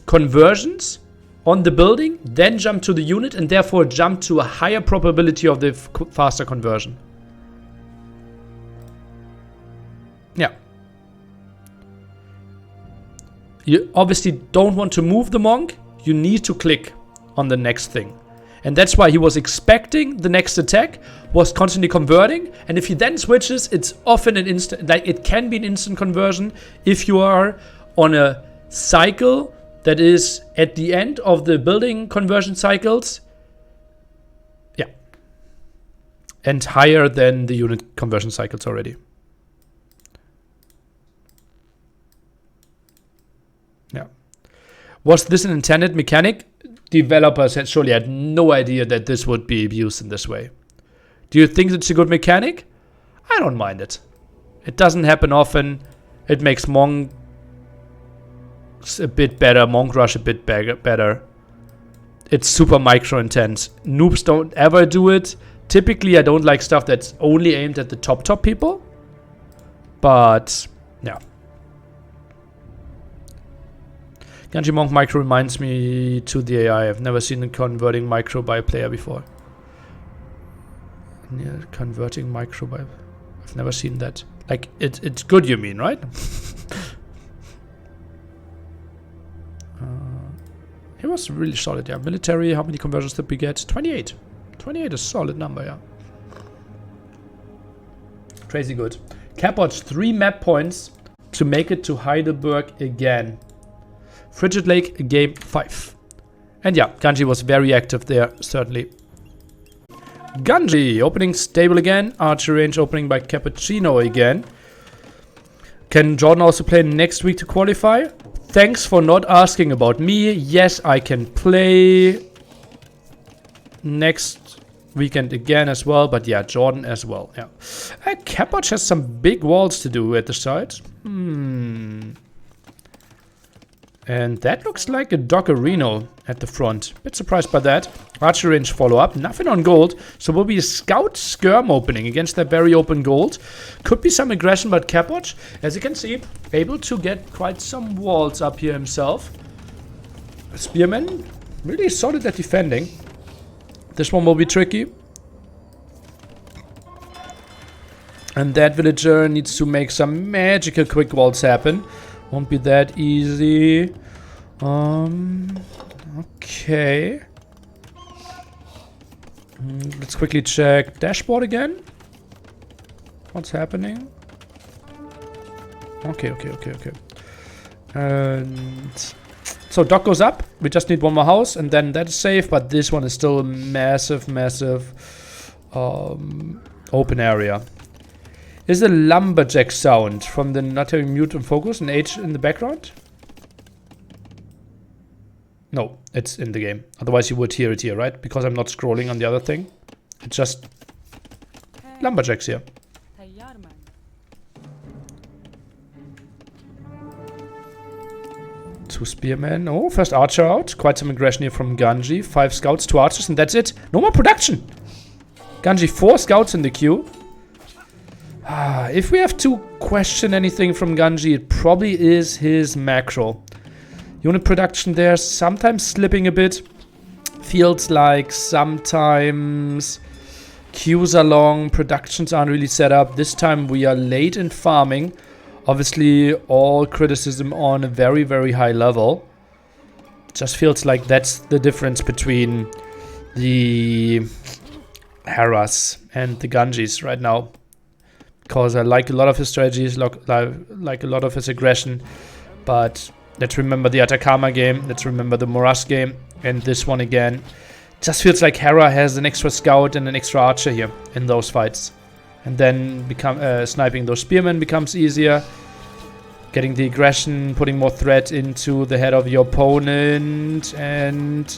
conversions on the building, then jump to the unit, and therefore jump to a higher probability of the faster conversion. Yeah. You obviously don't want to move the monk. You need to click on the next thing. And that's why he was expecting the next attack, was constantly converting. And if he then switches, it's often an instant, like it can be an instant conversion if you are on a cycle that is at the end of the building conversion cycles. Yeah. And higher than the unit conversion cycles already. Yeah. Was this an intended mechanic? Developers had surely had no idea that this would be abused in this way. Do you think it's a good mechanic? I don't mind it. It doesn't happen often. It makes Monk a bit better, Monk Rush a bit better. It's super micro intense. Noobs don't ever do it. Typically, I don't like stuff that's only aimed at the top people. But, yeah. Ganji Monk micro reminds me to the AI. I've never seen a converting micro by a player before. Yeah, converting micro by... I've never seen that. Like, it's good, you mean, right? It was really solid, yeah. Military, how many conversions did we get? 28. 28 is a solid number, yeah. Crazy good. Capoch, 3 map points to make it to Heidelberg again. Frigid Lake, game 5. And yeah, Ganji was very active there, certainly. Ganji, opening stable again. Archer range opening by Cappuccino again. Can Jordan also play next week to qualify? Thanks for not asking about me. Yes, I can play next weekend again as well. But yeah, Jordan as well. Yeah, Capoch has some big walls to do at the side. And that looks like a Dockerino at the front. Bit surprised by that. Archer range follow-up. Nothing on gold. So will be a scout skirm opening against that very open gold. Could be some aggression, but Capoch, as you can see, able to get quite some walls up here himself. Spearman, really solid at defending. This one will be tricky. And that villager needs to make some magical quick walls happen. Won't be that easy. Okay. Let's quickly check dashboard again. What's happening? Okay. And so dock goes up. We just need one more house and then that is safe. But this one is still a massive open area. Is the lumberjack sound from the not having mute and focus and H in the background? No, it's in the game. Otherwise you would hear it here, right? Because I'm not scrolling on the other thing. It's just lumberjacks here. 2 spearmen. Oh, first archer out. Quite some aggression here from Ganji. 5 scouts, 2 archers, and that's it. No more production. Ganji, 4 scouts in the queue. If we have to question anything from Ganji, it probably is his macro. Unit production there sometimes slipping a bit. Feels like sometimes queues are long, productions aren't really set up. This time we are late in farming. Obviously all criticism on a very high level. Just feels like that's the difference between the Heras and the Ganjis right now. Because I like a lot of his strategies, like a lot of his aggression. But let's remember the Atacama game. Let's remember the Morass game. And this one again. Just feels like Hera has an extra scout and an extra archer here in those fights. And then sniping those spearmen becomes easier. Getting the aggression, putting more threat into the head of your opponent. And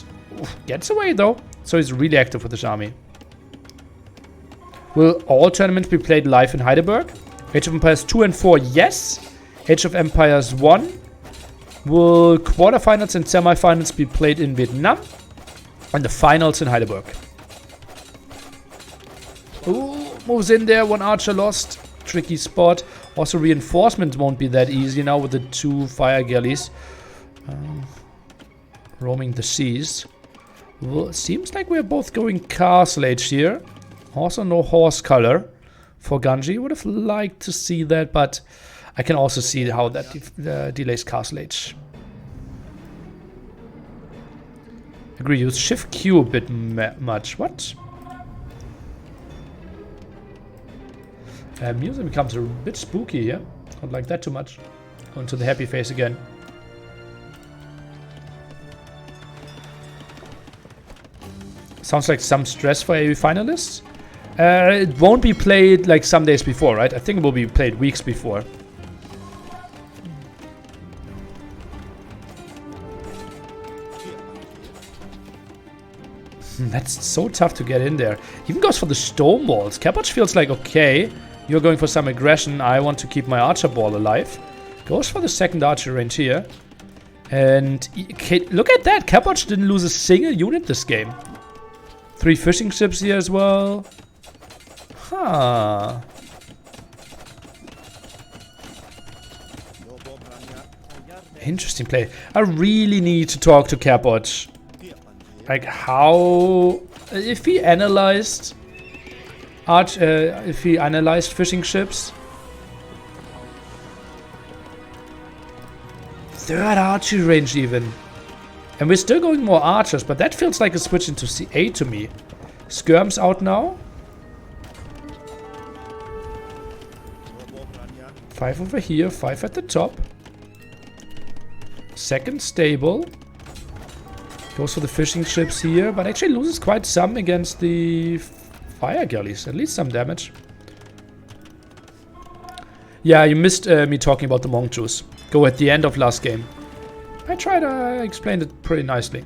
gets away though. So he's really active with his army. Will all tournaments be played live in Heidelberg? Age of Empires 2 and 4, yes. Age of Empires 1. Will quarterfinals and semifinals be played in Vietnam? And the finals in Heidelberg. Ooh, moves in there. 1 archer lost. Tricky spot. Also reinforcements won't be that easy now with the 2 fire galleys. Roaming the seas. Well, seems like we're both going castle age here. Also no horse color for Ganji. Would have liked to see that, but I can also see how that delays castle age. Agree, use shift Q a bit much. What? Music becomes a bit spooky here. Don't like that too much. Going to the happy face again. Sounds like some stress for AU finalists. It won't be played like some days before, right? I think it will be played weeks before. That's so tough to get in there. Even goes for the stone walls. Capoch feels like, okay, you're going for some aggression. I want to keep my archer ball alive. Goes for the second archer range here. And look at that. Capoch didn't lose a single unit this game. 3 fishing ships here as well. Huh. Interesting play. I really need to talk to Capoch. Like how, if he analyzed fishing ships. Third archery range even. And we're still going more archers, but that feels like a switch into C8 to me. Skirm's out now. 5 over here, 5 at the top. Second stable. Goes for the fishing ships here, but actually loses quite some against the fire galleys. At least some damage. Yeah, you missed me talking about the monk juice. Go at the end of last game. I tried to explain it pretty nicely.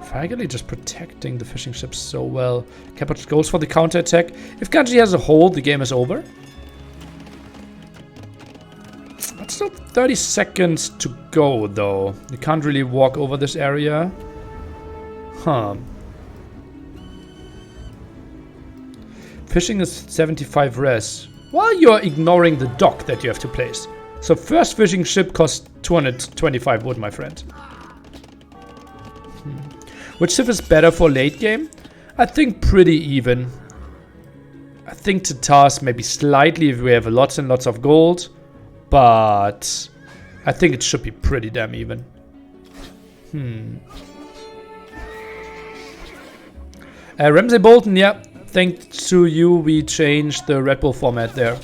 Finally just protecting the fishing ships so well. Capoch goes for the counter attack. If Ganji has a hold, the game is over. But still 30 seconds to go though. You can't really walk over this area. Huh. Fishing is 75 res. Well, you're ignoring the dock that you have to place. So first fishing ship costs 225 wood, my friend. Which ship is better for late game? I think pretty even. I think TaToH maybe slightly if we have lots and lots of gold. But I think it should be pretty damn even. Ramsay Bolton, yeah. Thanks to you, we changed the Red Bull format there.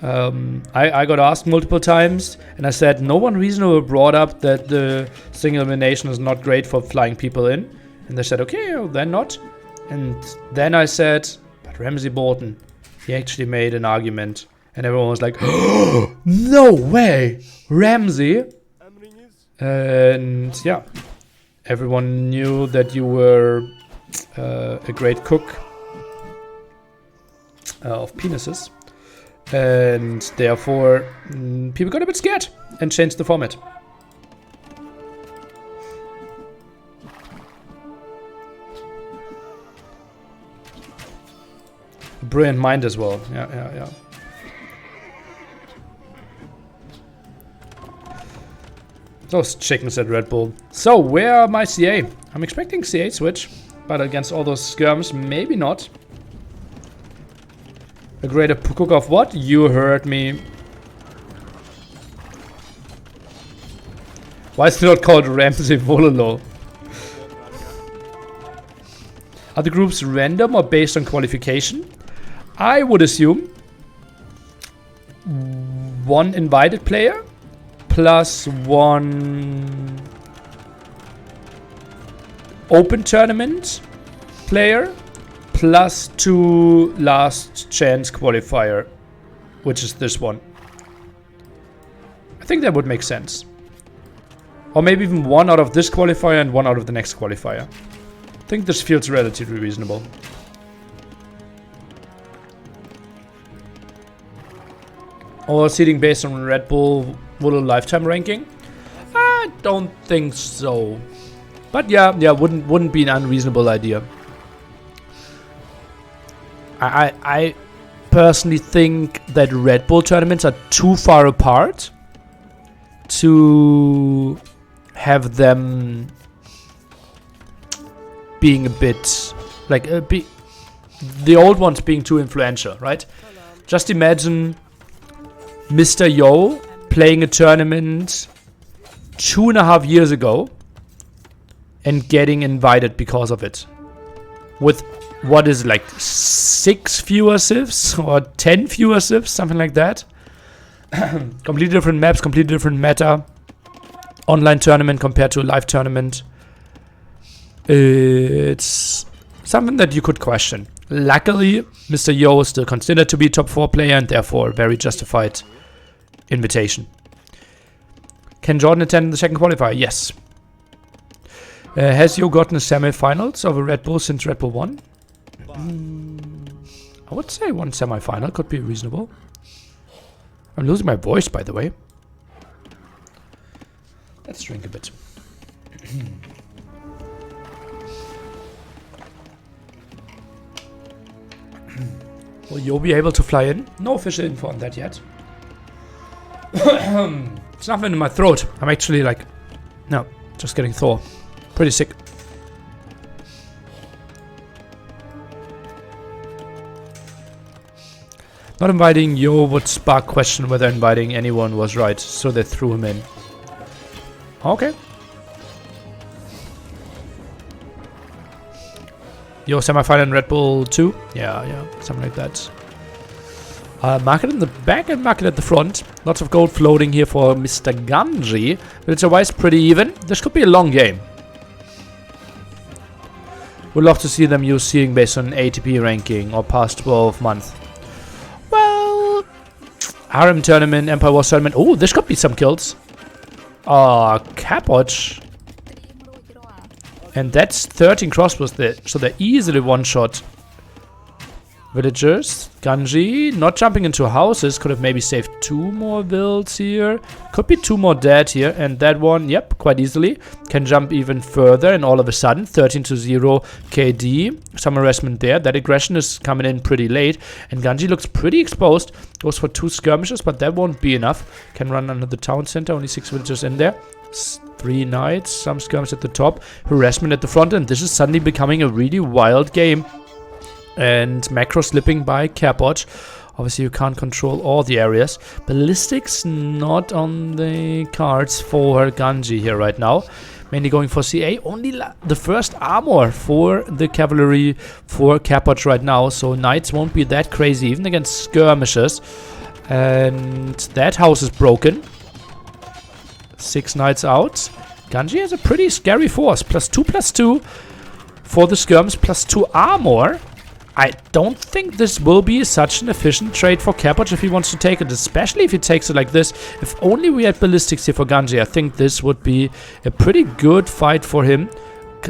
I got asked multiple times, and I said no one reasonable brought up that the single elimination is not great for flying people in. And they said, okay, well, then not. And then I said, but Ramsay Bolton, he actually made an argument. And everyone was like, oh, no way, Ramsay. And yeah, everyone knew that you were a great cook of penises. And therefore, people got a bit scared and changed the format. Brilliant mind as well. Yeah. Those chickens at Red Bull. So, where are my CA? I'm expecting CA switch, but against all those skirms, maybe not. A greater cook of what? You heard me. Why is it not called Ramsay Wololo? Are the groups random or based on qualification? I would assume 1 invited player plus 1 open tournament player plus 2 last chance qualifier, which is this one. I think that would make sense. Or maybe even 1 out of this qualifier and 1 out of the next qualifier. I think this feels relatively reasonable. Or seeding based on Red Bull Wololo lifetime ranking? I don't think so. But yeah, wouldn't be an unreasonable idea. I personally think that Red Bull tournaments are too far apart to have them being a bit like the old ones being too influential, right? Just imagine Mr. Yo playing a tournament 2.5 years ago and getting invited because of it. With what is like 6 fewer civs or 10 fewer civs, something like that. Completely different maps, completely different meta. Online tournament compared to a live tournament. It's Something that you could question. Luckily, Mr. Yo is still considered to be top 4 player and therefore very justified invitation. Can Jordan attend the second qualifier? Yes. Has Yo gotten a semi-finals of a Red Bull since Red Bull 1? I would say 1 semi-final could be reasonable. I'm losing my voice, by the way. Let's drink a bit. Will Yo be able to fly in? No official info on that yet. It's nothing in my throat. I'm actually like... No, just getting Thor. Pretty sick. Not inviting Yo would spark question whether inviting anyone was right, so they threw him in. Okay. Yo, semi-final in Red Bull 2? Yeah, something like that. Market in the back and market at the front. Lots of gold floating here for Mr. Ganji. Villager-wise, pretty even. This could be a long game. Would love to see them use seeing based on ATP ranking or past 12 months. Well, RM tournament, Empire Wars tournament. Oh, this could be some kills. Capoch. And that's 13 crossbows there, so they're easily one-shot. Villagers, Ganji, not jumping into houses, could have maybe saved 2 more builds here. Could be 2 more dead here, and that one, yep, quite easily. Can jump even further, and all of a sudden, 13-0 KD. Some harassment there. That aggression is coming in pretty late, and Ganji looks pretty exposed. Goes for 2 skirmishes, but that won't be enough. Can run under the town center, only 6 villagers in there. 3 knights, some skirmish at the top, harassment at the front, and this is suddenly becoming a really wild game. And macro slipping by Capoch. Obviously you can't control all the areas. Ballistics not on the cards for Ganji here right now. Mainly going for CA. Only the first armor for the cavalry for Capoch right now. So knights won't be that crazy even against skirmishes. And that house is broken. 6 knights out. Ganji has a pretty scary force. +2/+2 for the skirms. +2 armor. I don't think this will be such an efficient trade for Capoch if he wants to take it, especially if he takes it like this. If only we had ballistics here for Ganji, I think this would be a pretty good fight for him.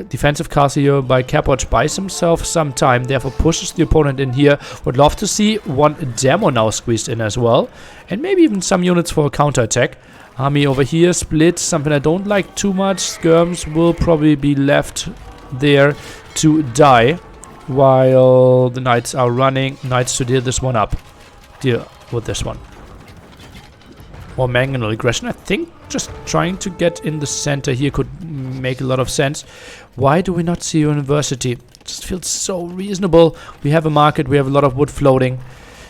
Defensive castle here by Capoch buys himself some time, therefore pushes the opponent in here. Would love to see 1 demo now squeezed in as well. And maybe even some units for a counter-attack. Army over here split, something I don't like too much. Skirms will probably be left there to die. While the knights are running. Knights to deal this one up. Deal with this one. More mangonel aggression. I think just trying to get in the center here could make a lot of sense. Why do we not see university? It just feels so reasonable. We have a market. We have a lot of wood floating.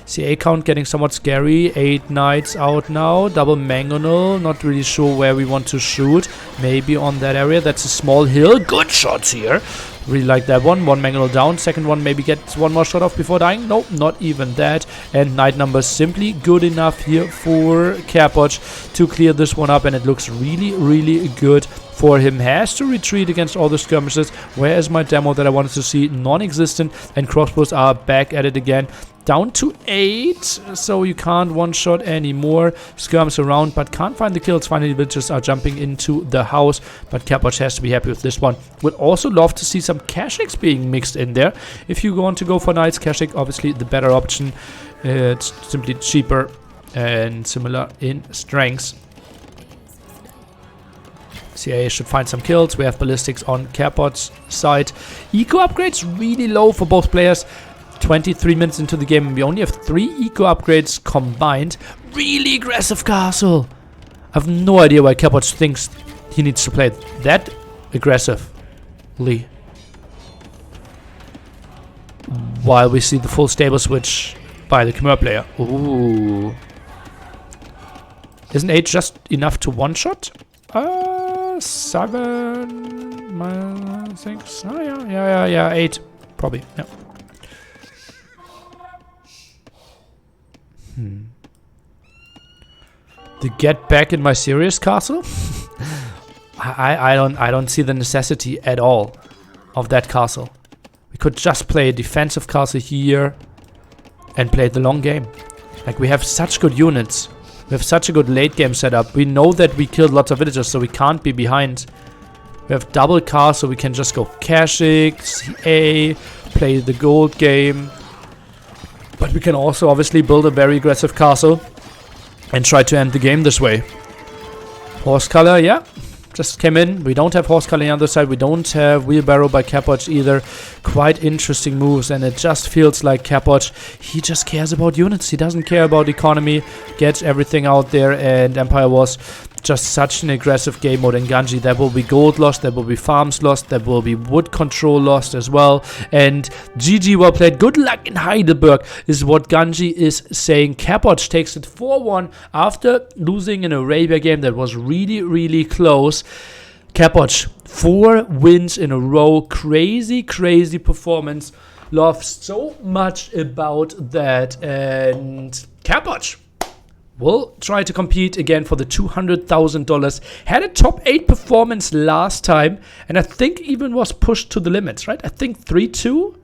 CA count getting somewhat scary. 8 knights out now. Double mangonel. Not really sure where we want to shoot. Maybe on that area. That's a small hill. Good shots here. Really like that one. 1 mangonel down. Second one maybe gets 1 more shot off before dying. Nope, not even that. And knight numbers simply good enough here for Capoch to clear this one up. And it looks really, really good for him. Has to retreat against all the skirmishes. Where is my demo that I wanted to see? Non-existent. And crossbows are back at it again. Down to 8, so you can't one-shot anymore. Skirms around, but can't find the kills. Finally, villagers are jumping into the house, but Capoch has to be happy with this one. Would also love to see some Kashyyyks being mixed in there. If you want to go for knights, Kashyyyk obviously the better option. It's simply cheaper and similar in strengths. CA should find some kills. We have ballistics on Capoch's side. Eco upgrades really low for both players. 23 minutes into the game and we only have 3 eco upgrades combined. Really aggressive castle. I have no idea why Capoch thinks he needs to play that aggressively. While we see the full stable switch by the Khmer player. Ooh. Isn't 8 just enough to one-shot? 7... 6... Oh yeah, 8. Probably, yeah. To get back in my serious castle? I don't see the necessity at all of that castle. We could just play a defensive castle here and play the long game. Like, we have such good units. We have such a good late game setup. We know that we killed lots of villagers, so we can't be behind. We have double cast, so we can just go Kashik, CA, play the gold game. But we can also obviously build a very aggressive castle and try to end the game this way. Horse color, yeah. Just came in. We don't have horse color on the other side. We don't have wheelbarrow by Capoch either. Quite interesting moves, and it just feels like Capoch, he just cares about units. He doesn't care about economy. Gets everything out there, and Empire was just such an aggressive game mode. In Ganji, there will be gold lost, there will be farms lost, there will be wood control lost as well. And GG, well played. Good luck in Heidelberg is what Ganji is saying. Capoch takes it 4-1 after losing an Arabia game that was really, really close. Capoch, 4 wins in a row. Crazy, crazy performance. Love so much about that. And Capoch will try to compete again for the $200,000. Had a top 8 performance last time, and I think even was pushed to the limits, right? I think 3-2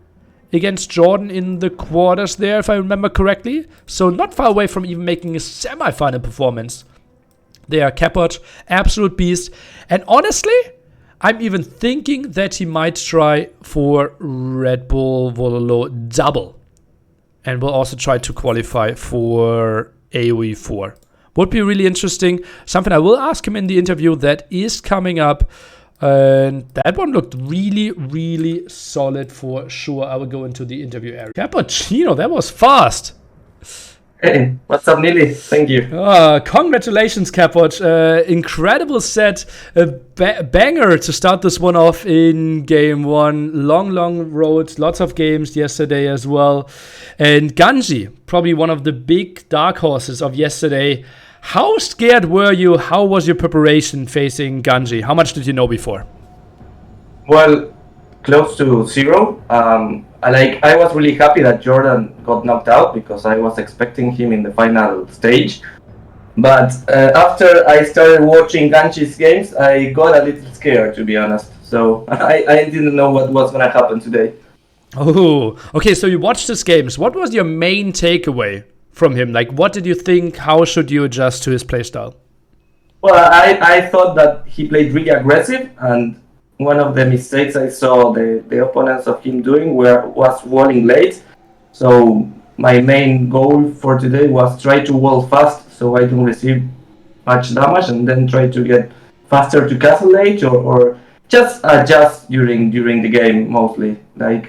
against Jordan in the quarters there, if I remember correctly. So not far away from even making a semi-final performance. There, Capoch, absolute beast. And honestly, I'm even thinking that he might try for Red Bull Wololo double. And will also try to qualify for AoE 4. Would be really interesting. Something I will ask him in the interview that is coming up. And that one looked really, really solid for sure. I will go into the interview area. Cappuccino, that was fast. Hey, what's up, Nili? Thank you. Congratulations, Capoch. Incredible set. A banger to start this one off in game 1. Long road. Lots of games yesterday as well. And Ganji, probably one of the big dark horses of yesterday. How scared were you? How was your preparation facing Ganji? How much did you know before? Well, close to 0. I was really happy that Jordan got knocked out because I was expecting him in the final stage. But after I started watching Ganji's games, I got a little scared, to be honest. So I didn't know what was going to happen today. Oh, okay. So you watched his games. What was your main takeaway from him? Like, what did you think? How should you adjust to his playstyle? Well, I thought that he played really aggressive, and one of the mistakes I saw the opponents of him doing was walling late. So my main goal for today was try to wall fast so I don't receive much damage, and then try to get faster to castle late or just adjust during the game mostly. But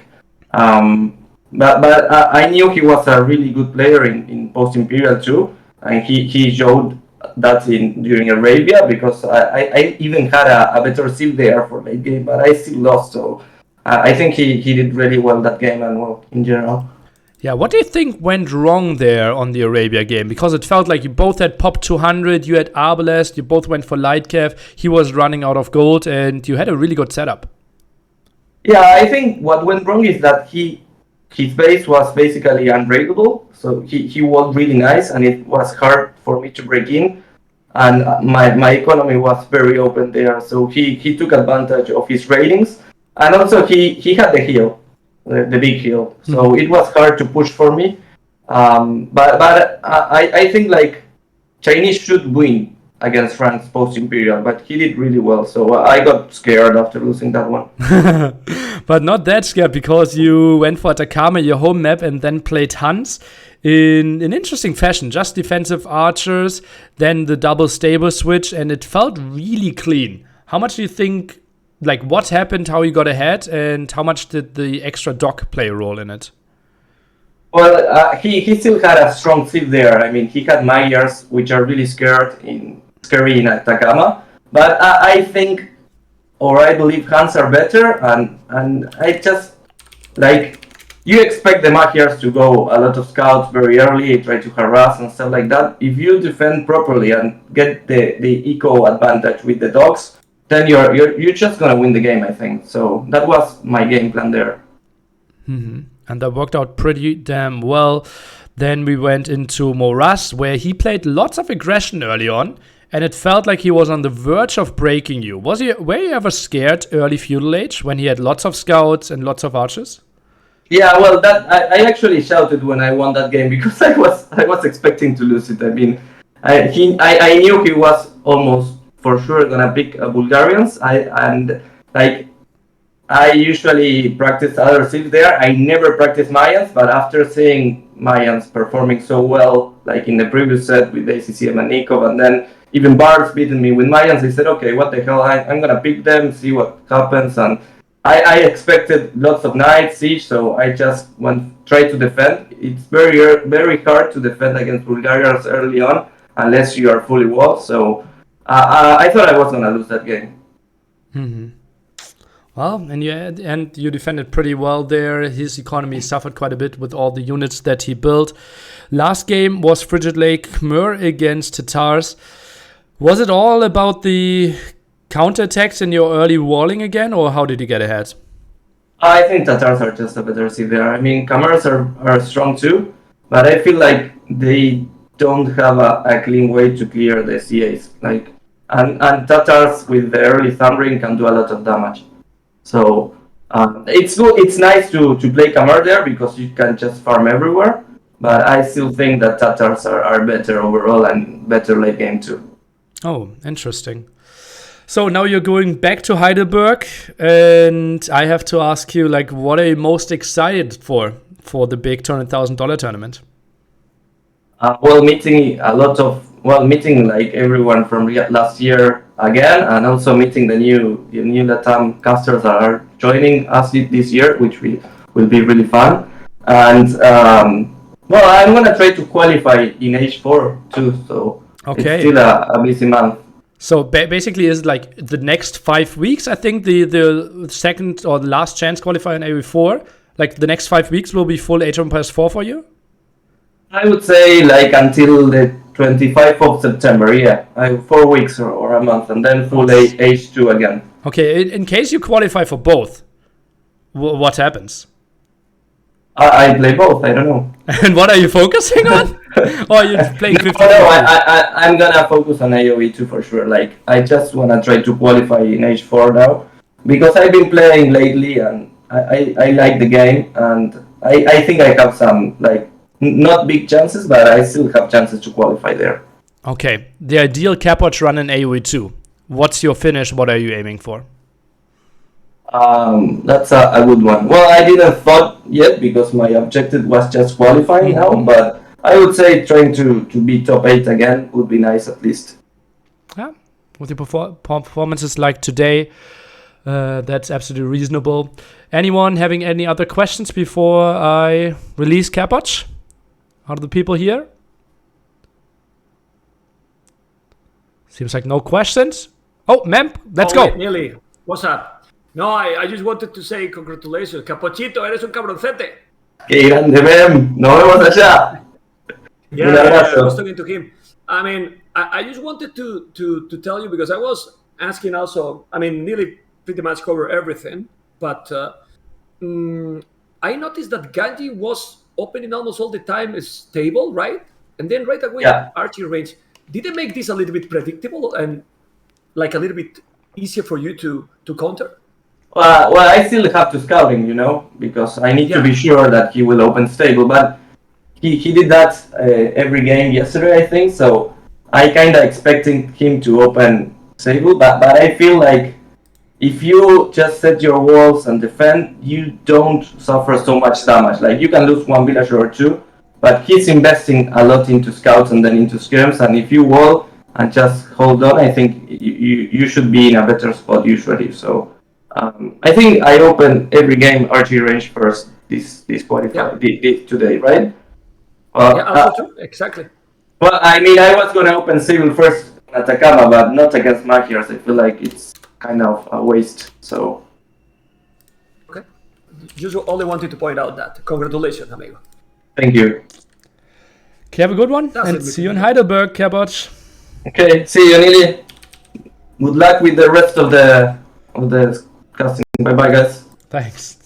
I knew he was a really good player in post-Imperial too, and he showed that during Arabia, because I even had a better seed there for late game, but I still lost. So I think he did really well that game, and well in general. Yeah, what do you think went wrong there on the Arabia game? Because it felt like you both had pop 200, you had Arbalest, you both went for light cav, he was running out of gold, and you had a really good setup. Yeah, I think what went wrong is that his base was basically unbreakable, so he was really nice, and it was hard for me to break in, and my economy was very open there, so he took advantage of his ratings, and also he had the heal, the big heal, so it was hard to push for me, but I think like Chinese should win against France post-Imperial, but he did really well, so I got scared after losing that one. But not that scared, because you went for Atacama, your home map, and then played Hans in an interesting fashion. Just defensive archers, then the double stable switch, and it felt really clean. How much do you think, like, what happened, how you got ahead, and how much did the extra dock play a role in it? Well, he still had a strong seed there. I mean, he had Magyars, which are really scary in Atacama, but I think, or I believe, Hans are better, and I just, like, you expect the Magyars to go a lot of scouts very early, try to harass and stuff like that. If you defend properly and get the eco advantage with the dogs, then you're just gonna win the game, I think. So that was my game plan there. And that worked out pretty damn well. Then we went into Moras, where he played lots of aggression early on, and it felt like he was on the verge of breaking you. Were you ever scared early feudal age when he had lots of scouts and lots of archers? Yeah, well, that I actually shouted when I won that game because I was expecting to lose it. I mean, I knew he was almost for sure gonna pick Bulgarians. I usually practice other seeds there. I never practice Mayans, but after seeing Mayans performing so well, like in the previous set with ACCM and Nikov, and then even Bard's beating me with Mayans, I said, okay, what the hell, I'm gonna pick them, see what happens, and I expected lots of knights, siege, so I just try to defend. It's very hard to defend against Bulgarians early on, unless you are fully walled, so I thought I was gonna lose that game. Mm-hmm. Well, and you defended pretty well there. His economy suffered quite a bit with all the units that he built. Last game was Frigid Lake Khmer against Tatars. Was it all about the counterattacks in your early walling again, or how did you get ahead? I think Tatars are just a better seed there. I mean, Khmers are strong too, but I feel like they don't have a clean way to clear the CAs. And Tatars with the early Thundering can do a lot of damage. So it's good. It's nice to play Khmer there because you can just farm everywhere. But I still think that Tatars are better overall and better late game too. Oh, interesting. So now you're going back to Heidelberg, and I have to ask you, like, what are you most excited for the big $200,000 tournament? Meeting like everyone from last year again, and also meeting the new LATAM casters that are joining us this year, which will be really fun. And I'm gonna try to qualify in H4 too, so okay. It's still a busy month. So basically, is like the next 5 weeks. I think the second or the last chance qualifier in AOE4. Like the next 5 weeks will be full Age of Empires 4 for you. I would say like until the 25th of September, 4 weeks or a month, and then full H2 again. Okay, in case you qualify for both, what happens? I play both, I don't know. And what are you focusing on? Or are you playing 50? No, I'm gonna focus on AoE 2 for sure. Like, I just wanna try to qualify in H4 now, because I've been playing lately and I like the game, and I think I have some, like, not big chances, but I still have chances to qualify there. Okay, the ideal Capoch run in AoE 2. What's your finish? What are you aiming for? That's a good one. Well, I didn't thought yet because my objective was just qualifying now, but I would say trying to be top 8 again would be nice at least. Yeah, with your performances like today, that's absolutely reasonable. Anyone having any other questions before I release Capoch? Out of the people here? Seems like no questions. Oh, Memp, let's go. Nearly. What's up? No, I just wanted to say congratulations. Capochito, eres un cabroncete. ¡Qué grande, Mem! ¡Nos vemos allá! Yeah, I was talking to him. I mean, I just wanted to tell you, because I was asking also, I mean, nearly pretty much cover everything, but I noticed that Ganji was opening almost all the time stable, right? And then right away, archery range. Did it make this a little bit predictable and like a little bit easier for you to counter? Well, I still have to scouting, because I need to be sure that he will open stable. But he did that every game yesterday, I think. So I kind of expecting him to open stable. But I feel like if you just set your walls and defend, you don't suffer so much damage. Like, you can lose one villager or two, but he's investing a lot into scouts and then into skirms. And if you wall and just hold on, I think you should be in a better spot usually. So I think I opened every game archery range first this qualifier today, right? Exactly. Well, I mean, I was going to open civil first in Atacama, but not against Magiars. I feel like it's kind of a waste. So okay, just only wanted to point out that. Congratulations, amigo. Thank you. Okay, have a good one, and see you in Heidelberg, Capoch. Okay, see you, Nili. Good luck with the rest of the casting. Bye bye, guys. Thanks.